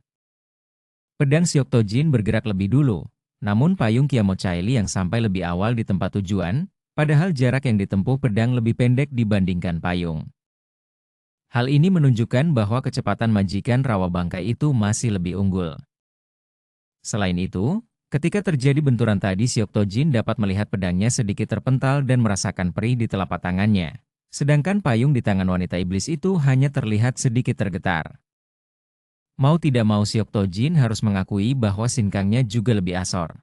Pedang Siok Tojin bergerak lebih dulu, namun payung Kiamo Caili yang sampai lebih awal di tempat tujuan, padahal jarak yang ditempuh pedang lebih pendek dibandingkan payung. Hal ini menunjukkan bahwa kecepatan majikan rawa bangkai itu masih lebih unggul. Selain itu, ketika terjadi benturan tadi Siok Tojin dapat melihat pedangnya sedikit terpental dan merasakan perih di telapak tangannya, sedangkan payung di tangan wanita iblis itu hanya terlihat sedikit tergetar. Mau tidak mau Siok Tojin harus mengakui bahwa sinkangnya juga lebih asor.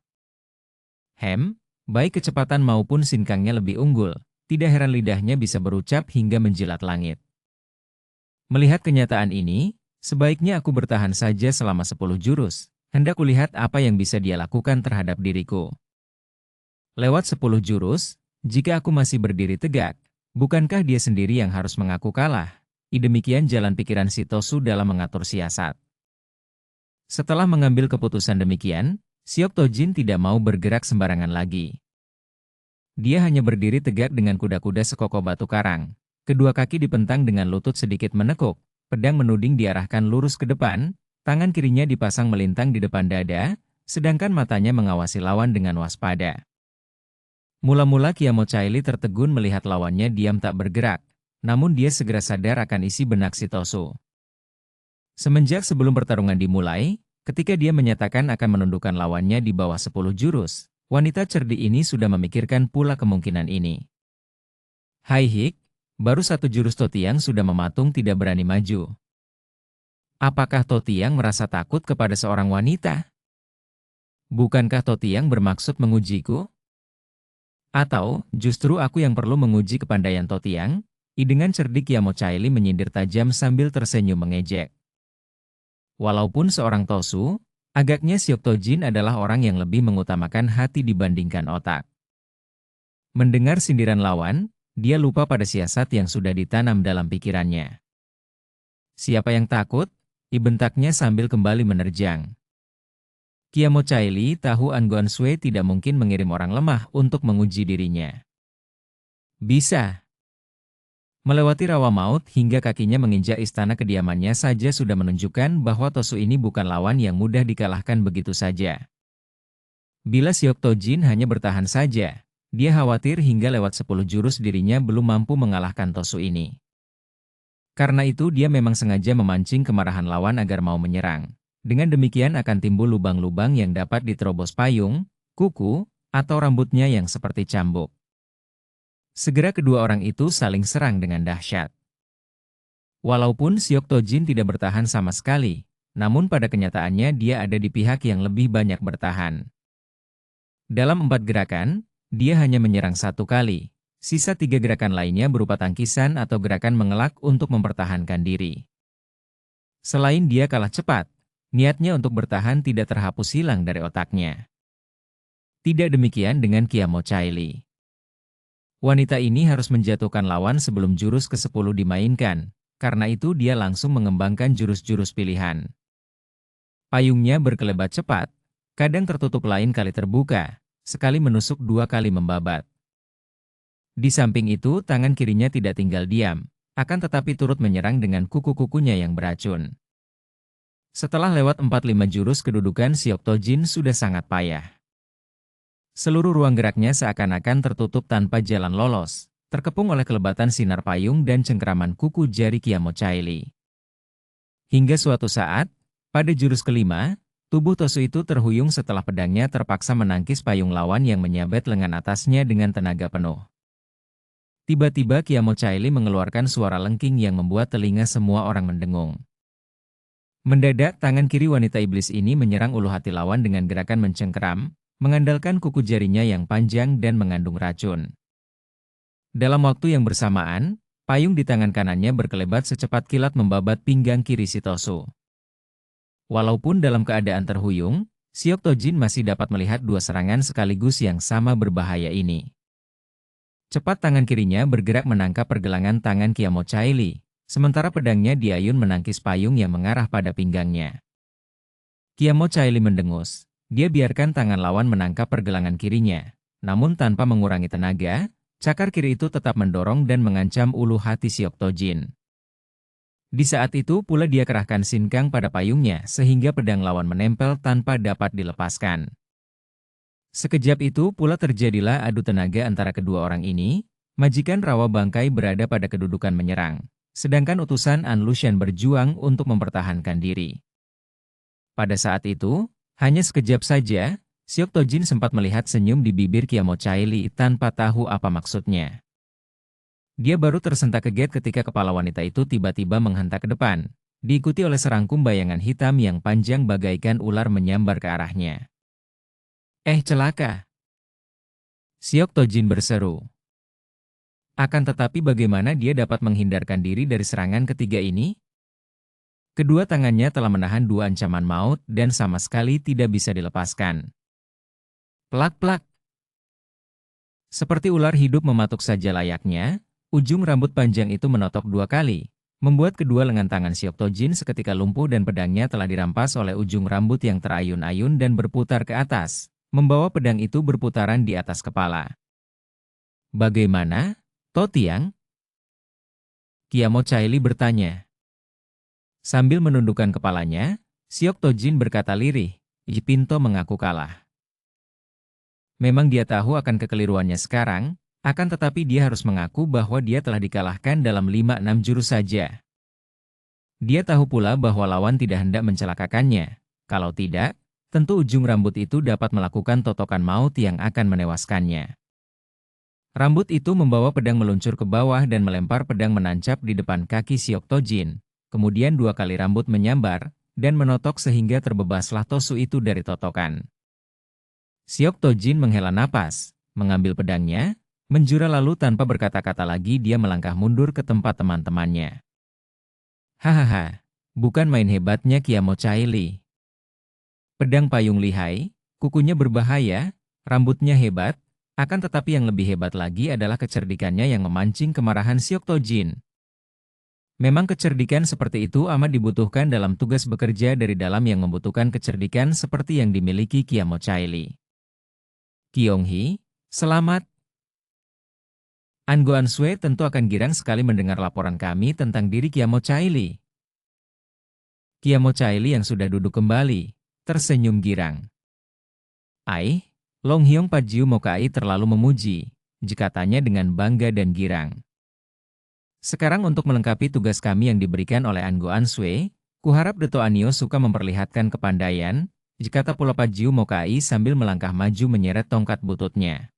Baik kecepatan maupun sinkangnya lebih unggul, tidak heran lidahnya bisa berucap hingga menjilat langit. Melihat kenyataan ini, sebaiknya aku bertahan saja selama 10 jurus, Hendak kulihat apa yang bisa dia lakukan terhadap diriku. Lewat 10 jurus, jika aku masih berdiri tegak, bukankah dia sendiri yang harus mengaku kalah? Demikian jalan pikiran si Tosu dalam mengatur siasat. Setelah mengambil keputusan demikian, Siok Tojin tidak mau bergerak sembarangan lagi. Dia hanya berdiri tegak dengan kuda-kuda sekoko batu karang. Kedua kaki dipentang dengan lutut sedikit menekuk, pedang menuding diarahkan lurus ke depan, tangan kirinya dipasang melintang di depan dada, sedangkan matanya mengawasi lawan dengan waspada. Mula-mula Kyamochaili tertegun melihat lawannya diam tak bergerak, namun dia segera sadar akan isi benak si Tosu. Semenjak sebelum pertarungan dimulai, ketika dia menyatakan akan menundukkan lawannya di bawah 10 jurus, wanita cerdik ini sudah memikirkan pula kemungkinan ini. Hai Hik, baru 1 jurus Totiang sudah mematung tidak berani maju. Apakah Totiang merasa takut kepada seorang wanita? Bukankah Totiang bermaksud mengujiku? Atau, justru aku yang perlu menguji kepandaian Totiang? Dengan cerdik Kyamochaili menyindir tajam sambil tersenyum mengejek. Walaupun seorang Tosu, agaknya Siok Tojin adalah orang yang lebih mengutamakan hati dibandingkan otak. Mendengar sindiran lawan, dia lupa pada siasat yang sudah ditanam dalam pikirannya. Siapa yang takut? Bentaknya sambil kembali menerjang. Kyamochaili tahu Angguan Sui tidak mungkin mengirim orang lemah untuk menguji dirinya. Bisa. Melewati rawa maut hingga kakinya menginjak istana kediamannya saja sudah menunjukkan bahwa Tosu ini bukan lawan yang mudah dikalahkan begitu saja. Bila Siok Tojin hanya bertahan saja, dia khawatir hingga lewat 10 jurus dirinya belum mampu mengalahkan Tosu ini. Karena itu dia memang sengaja memancing kemarahan lawan agar mau menyerang. Dengan demikian akan timbul lubang-lubang yang dapat diterobos payung, kuku, atau rambutnya yang seperti cambuk. Segera kedua orang itu saling serang dengan dahsyat. Walaupun Siok Tojin tidak bertahan sama sekali, namun pada kenyataannya dia ada di pihak yang lebih banyak bertahan. Dalam 4 gerakan, dia hanya menyerang 1 kali. Sisa 3 gerakan lainnya berupa tangkisan atau gerakan mengelak untuk mempertahankan diri. Selain dia kalah cepat, niatnya untuk bertahan tidak terhapus hilang dari otaknya. Tidak demikian dengan Kyamochaili. Wanita ini harus menjatuhkan lawan sebelum jurus ke-10 dimainkan, karena itu dia langsung mengembangkan jurus-jurus pilihan. Payungnya berkelebat cepat, kadang tertutup lain kali terbuka, sekali menusuk 2 kali membabat. Di samping itu tangan kirinya tidak tinggal diam, akan tetapi turut menyerang dengan kuku-kukunya yang beracun. Setelah lewat 4-5 jurus kedudukan Siok Tojin sudah sangat payah. Seluruh ruang geraknya seakan-akan tertutup tanpa jalan lolos, terkepung oleh kelebatan sinar payung dan cengkeraman kuku jari Kyamochaili. Hingga suatu saat, pada jurus kelima, tubuh Tosu itu terhuyung setelah pedangnya terpaksa menangkis payung lawan yang menyabet lengan atasnya dengan tenaga penuh. Tiba-tiba Kyamochaili mengeluarkan suara lengking yang membuat telinga semua orang mendengung. Mendadak tangan kiri wanita iblis ini menyerang ulu hati lawan dengan gerakan mencengkeram, mengandalkan kuku jarinya yang panjang dan mengandung racun. Dalam waktu yang bersamaan, payung di tangan kanannya berkelebat secepat kilat membabat pinggang kiri si Tosu. Walaupun dalam keadaan terhuyung, Siok Tojin masih dapat melihat 2 serangan sekaligus yang sama berbahaya ini. Cepat tangan kirinya bergerak menangkap pergelangan tangan Kyamochaili, sementara pedangnya diayun menangkis payung yang mengarah pada pinggangnya. Kyamochaili mendengus. Dia biarkan tangan lawan menangkap pergelangan kirinya. Namun tanpa mengurangi tenaga, cakar kiri itu tetap mendorong dan mengancam ulu hati Siok Tojin. Di saat itu pula dia kerahkan sinkang pada payungnya sehingga pedang lawan menempel tanpa dapat dilepaskan. Sekejap itu pula terjadilah adu tenaga antara kedua orang ini. Majikan Rawa Bangkai berada pada kedudukan menyerang, sedangkan utusan An Lushan berjuang untuk mempertahankan diri. Pada saat itu, hanya sekejap saja, Siok Tojin sempat melihat senyum di bibir Kyamochaili tanpa tahu apa maksudnya. Dia baru tersentak kaget ketika kepala wanita itu tiba-tiba menghentak ke depan, diikuti oleh serangkum bayangan hitam yang panjang bagaikan ular menyambar ke arahnya. Celaka! Siok Tojin berseru. Akan tetapi bagaimana dia dapat menghindarkan diri dari serangan ketiga ini? Kedua tangannya telah menahan dua ancaman maut dan sama sekali tidak bisa dilepaskan. Plak-plak. Seperti ular hidup mematuk saja layaknya, ujung rambut panjang itu menotok dua kali, membuat kedua lengan tangan Syok Tojin seketika lumpuh dan pedangnya telah dirampas oleh ujung rambut yang terayun-ayun dan berputar ke atas, membawa pedang itu berputaran di atas kepala. Bagaimana, To Tiang? Kiamo Chaili bertanya. Sambil menundukkan kepalanya, Syok Tojin berkata lirih, Jipinto mengaku kalah. Memang dia tahu akan kekeliruannya sekarang, akan tetapi dia harus mengaku bahwa dia telah dikalahkan dalam 5-6 jurus saja. Dia tahu pula bahwa lawan tidak hendak mencelakakannya. Kalau tidak, tentu ujung rambut itu dapat melakukan totokan maut yang akan menewaskannya. Rambut itu membawa pedang meluncur ke bawah dan melempar pedang menancap di depan kaki Syok Tojin. Kemudian dua kali rambut menyambar, dan menotok sehingga terbebaslah tosu itu dari totokan. Syok Tojin menghela napas, mengambil pedangnya, menjura lalu tanpa berkata-kata lagi dia melangkah mundur ke tempat teman-temannya. Hahaha, bukan main hebatnya Kiamo Chaili. Pedang payung lihai, kukunya berbahaya, rambutnya hebat, akan tetapi yang lebih hebat lagi adalah kecerdikannya yang memancing kemarahan Syok Tojin. Memang kecerdikan seperti itu amat dibutuhkan dalam tugas bekerja dari dalam yang membutuhkan kecerdikan seperti yang dimiliki Kiamo Chaili. Kyonghi, selamat. An Goansue tentu akan girang sekali mendengar laporan kami tentang diri Kiamo Chaili. Kiamo Chaili yang sudah duduk kembali, tersenyum girang. Ai, Long Hyong Pajiu Mokai terlalu memuji, jikatanya dengan bangga dan girang. Sekarang untuk melengkapi tugas kami yang diberikan oleh An Goansue, kuharap Dato' Anio suka memperlihatkan kepandaian, jikata pula Pajiu Mokai sambil melangkah maju menyeret tongkat bututnya.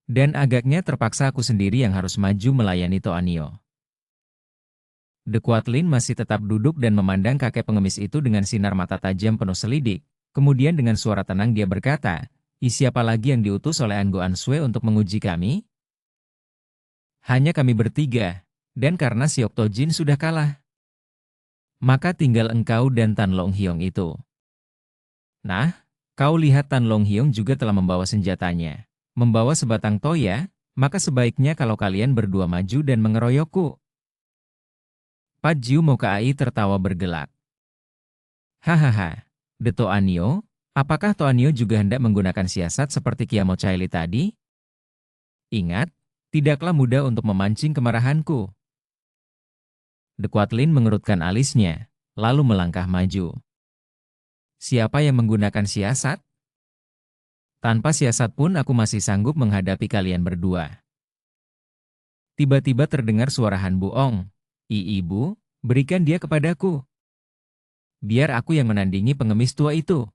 Dan agaknya terpaksa aku sendiri yang harus maju melayani To Anio. De Quatlin masih tetap duduk dan memandang kakek pengemis itu dengan sinar mata tajam penuh selidik. Kemudian dengan suara tenang dia berkata, siapa lagi yang diutus oleh An Goansue untuk menguji kami? Hanya kami bertiga, dan karena Syok Tojin sudah kalah. Maka tinggal engkau dan Tan Long Hyong itu. Nah, kau lihat Tan Long Hyong juga telah membawa senjatanya. Membawa sebatang toya, maka sebaiknya kalau kalian berdua maju dan mengeroyokku. Pajiu Mokai tertawa bergelak. Hahaha, Dato' Anio, apakah To Anio juga hendak menggunakan siasat seperti Kiamo Chaili tadi? Ingat, tidaklah mudah untuk memancing kemarahanku. De Quatlin mengerutkan alisnya, lalu melangkah maju. Siapa yang menggunakan siasat? Tanpa siasat pun aku masih sanggup menghadapi kalian berdua. Tiba-tiba terdengar suara Han Buong. Ibu, berikan dia kepadaku. Biar aku yang menandingi pengemis tua itu.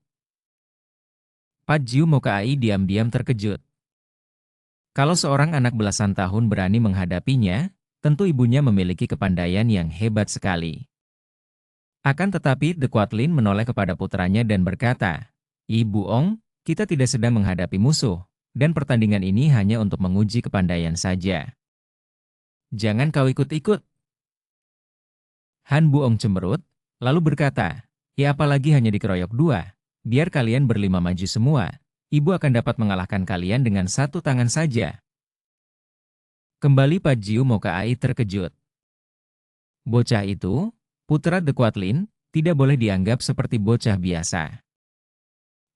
Pajiu Mokai diam-diam terkejut. Kalau seorang anak belasan tahun berani menghadapinya, tentu ibunya memiliki kepandaian yang hebat sekali. Akan tetapi De Quatlin menoleh kepada putranya dan berkata, Ibu Ong, kita tidak sedang menghadapi musuh, dan pertandingan ini hanya untuk menguji kepandaian saja. Jangan kau ikut-ikut. Han Buong cemberut, lalu berkata, ya apalagi hanya dikeroyok dua, biar kalian berlima maju semua. Ibu akan dapat mengalahkan kalian dengan satu tangan saja. Kembali Pajiu Mokai terkejut. Bocah itu, putra De Quatlin, tidak boleh dianggap seperti bocah biasa.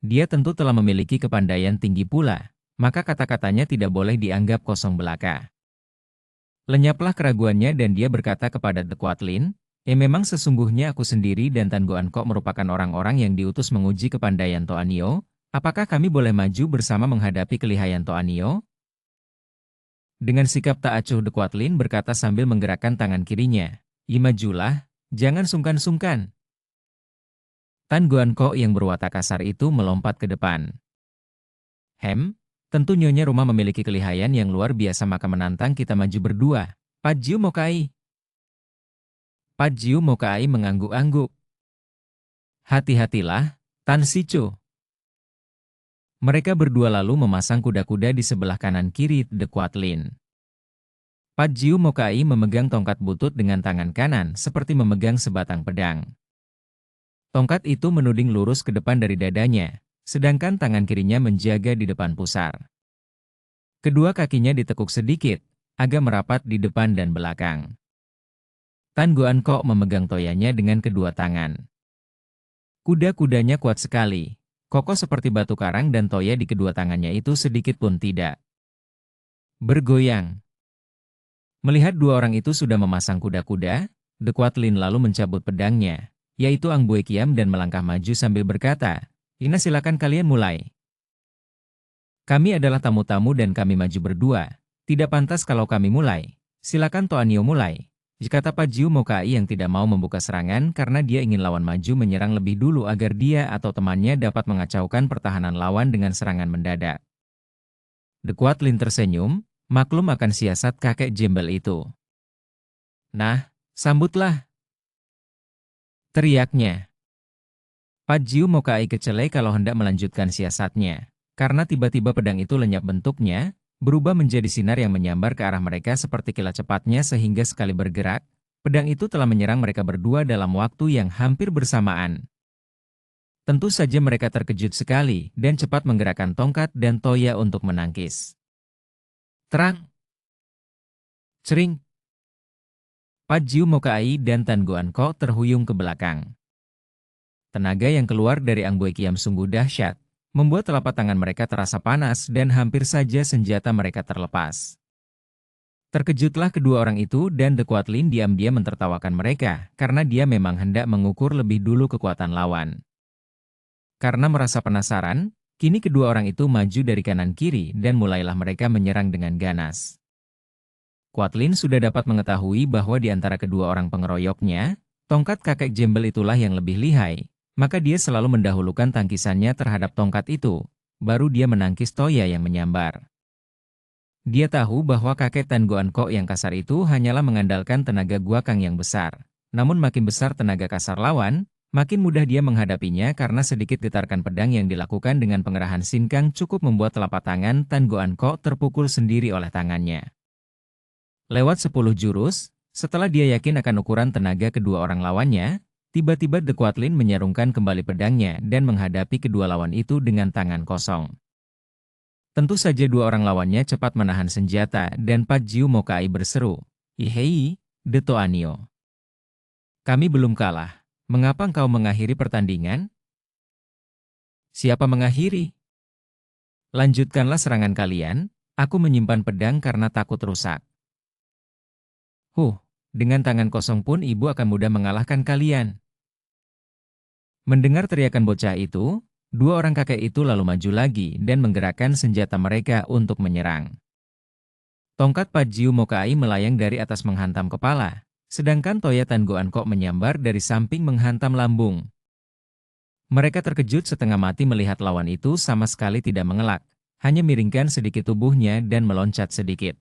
Dia tentu telah memiliki kepandaian tinggi pula, maka kata-katanya tidak boleh dianggap kosong belaka. Lenyaplah keraguannya dan dia berkata kepada De Quatlin, memang sesungguhnya aku sendiri dan Tan Goan Kok merupakan orang-orang yang diutus menguji kepandaian To Anio. Apakah kami boleh maju bersama menghadapi kelihayan To Anio? Dengan sikap tak acuh De Quatlin berkata sambil menggerakkan tangan kirinya, majulah, jangan sungkan-sungkan. Tan Goan Kok yang berwatak kasar itu melompat ke depan. Tentu Nyonya Rumah memiliki kelihayan yang luar biasa maka menantang kita maju berdua. Pajiu Mokai. Pajiu Mokai mengangguk-angguk. Hati-hatilah, Tan Sicu. Mereka berdua lalu memasang kuda-kuda di sebelah kanan kiri De Quatlin. Pat Jiu Mokai memegang tongkat butut dengan tangan kanan seperti memegang sebatang pedang. Tongkat itu menuding lurus ke depan dari dadanya, sedangkan tangan kirinya menjaga di depan pusar. Kedua kakinya ditekuk sedikit, agak merapat di depan dan belakang. Tan Goan Kok memegang toyanya dengan kedua tangan. Kuda-kudanya kuat sekali, kokoh seperti batu karang dan toya di kedua tangannya itu sedikit pun tidak bergoyang. Melihat dua orang itu sudah memasang kuda-kuda, De Quatlin lalu mencabut pedangnya, yaitu Ang Bue Kiam, dan melangkah maju sambil berkata, "Ina, silakan kalian mulai. Kami adalah tamu-tamu dan kami maju berdua. Tidak pantas kalau kami mulai. Silakan Toa Nio mulai." Kata Pat Jiu Mokai yang tidak mau membuka serangan karena dia ingin lawan maju menyerang lebih dulu agar dia atau temannya dapat mengacaukan pertahanan lawan dengan serangan mendadak. De Quatlin tersenyum, maklum akan siasat kakek jembel itu. "Nah, sambutlah!" teriaknya. Pat Jiu Mokai kecele kalau hendak melanjutkan siasatnya, karena tiba-tiba pedang itu lenyap bentuknya, berubah menjadi sinar yang menyambar ke arah mereka seperti kilat cepatnya sehingga sekali bergerak, pedang itu telah menyerang mereka berdua dalam waktu yang hampir bersamaan. Tentu saja mereka terkejut sekali dan cepat menggerakkan tongkat dan toya untuk menangkis. Terang! Cering! Pat Jiu Mokai dan Tan Goan Kok terhuyung ke belakang. Tenaga yang keluar dari Ang Bue Kiam sungguh dahsyat, membuat telapak tangan mereka terasa panas dan hampir saja senjata mereka terlepas. Terkejutlah kedua orang itu dan De Quatlin diam-diam mentertawakan mereka karena dia memang hendak mengukur lebih dulu kekuatan lawan. Karena merasa penasaran, kini kedua orang itu maju dari kanan kiri dan mulailah mereka menyerang dengan ganas. Quatlin sudah dapat mengetahui bahwa di antara kedua orang pengeroyoknya, tongkat kakek jembel itulah yang lebih lihai, maka dia selalu mendahulukan tangkisannya terhadap tongkat itu, baru dia menangkis toya yang menyambar. Dia tahu bahwa kakek Tan Goan Kok yang kasar itu hanyalah mengandalkan tenaga guakang yang besar, namun makin besar tenaga kasar lawan, makin mudah dia menghadapinya karena sedikit getarkan pedang yang dilakukan dengan pengerahan sinkang cukup membuat telapak tangan Tan Goan Kok terpukul sendiri oleh tangannya. Lewat 10 jurus, setelah dia yakin akan ukuran tenaga kedua orang lawannya, tiba-tiba De Quatlin menyarungkan kembali pedangnya dan menghadapi kedua lawan itu dengan tangan kosong. Tentu saja dua orang lawannya cepat menahan senjata dan Pat Jiu Mokai berseru, "Ihei, De Toa Nio. Kami belum kalah. Mengapa engkau mengakhiri pertandingan?" "Siapa mengakhiri? Lanjutkanlah serangan kalian, aku menyimpan pedang karena takut rusak." Dengan tangan kosong pun ibu akan mudah mengalahkan kalian." Mendengar teriakan bocah itu, dua orang kakek itu lalu maju lagi dan menggerakkan senjata mereka untuk menyerang. Tongkat Pat Jiu Mokai melayang dari atas menghantam kepala, sedangkan toya Tan Goan Kok menyambar dari samping menghantam lambung. Mereka terkejut setengah mati melihat lawan itu sama sekali tidak mengelak, hanya miringkan sedikit tubuhnya dan meloncat sedikit.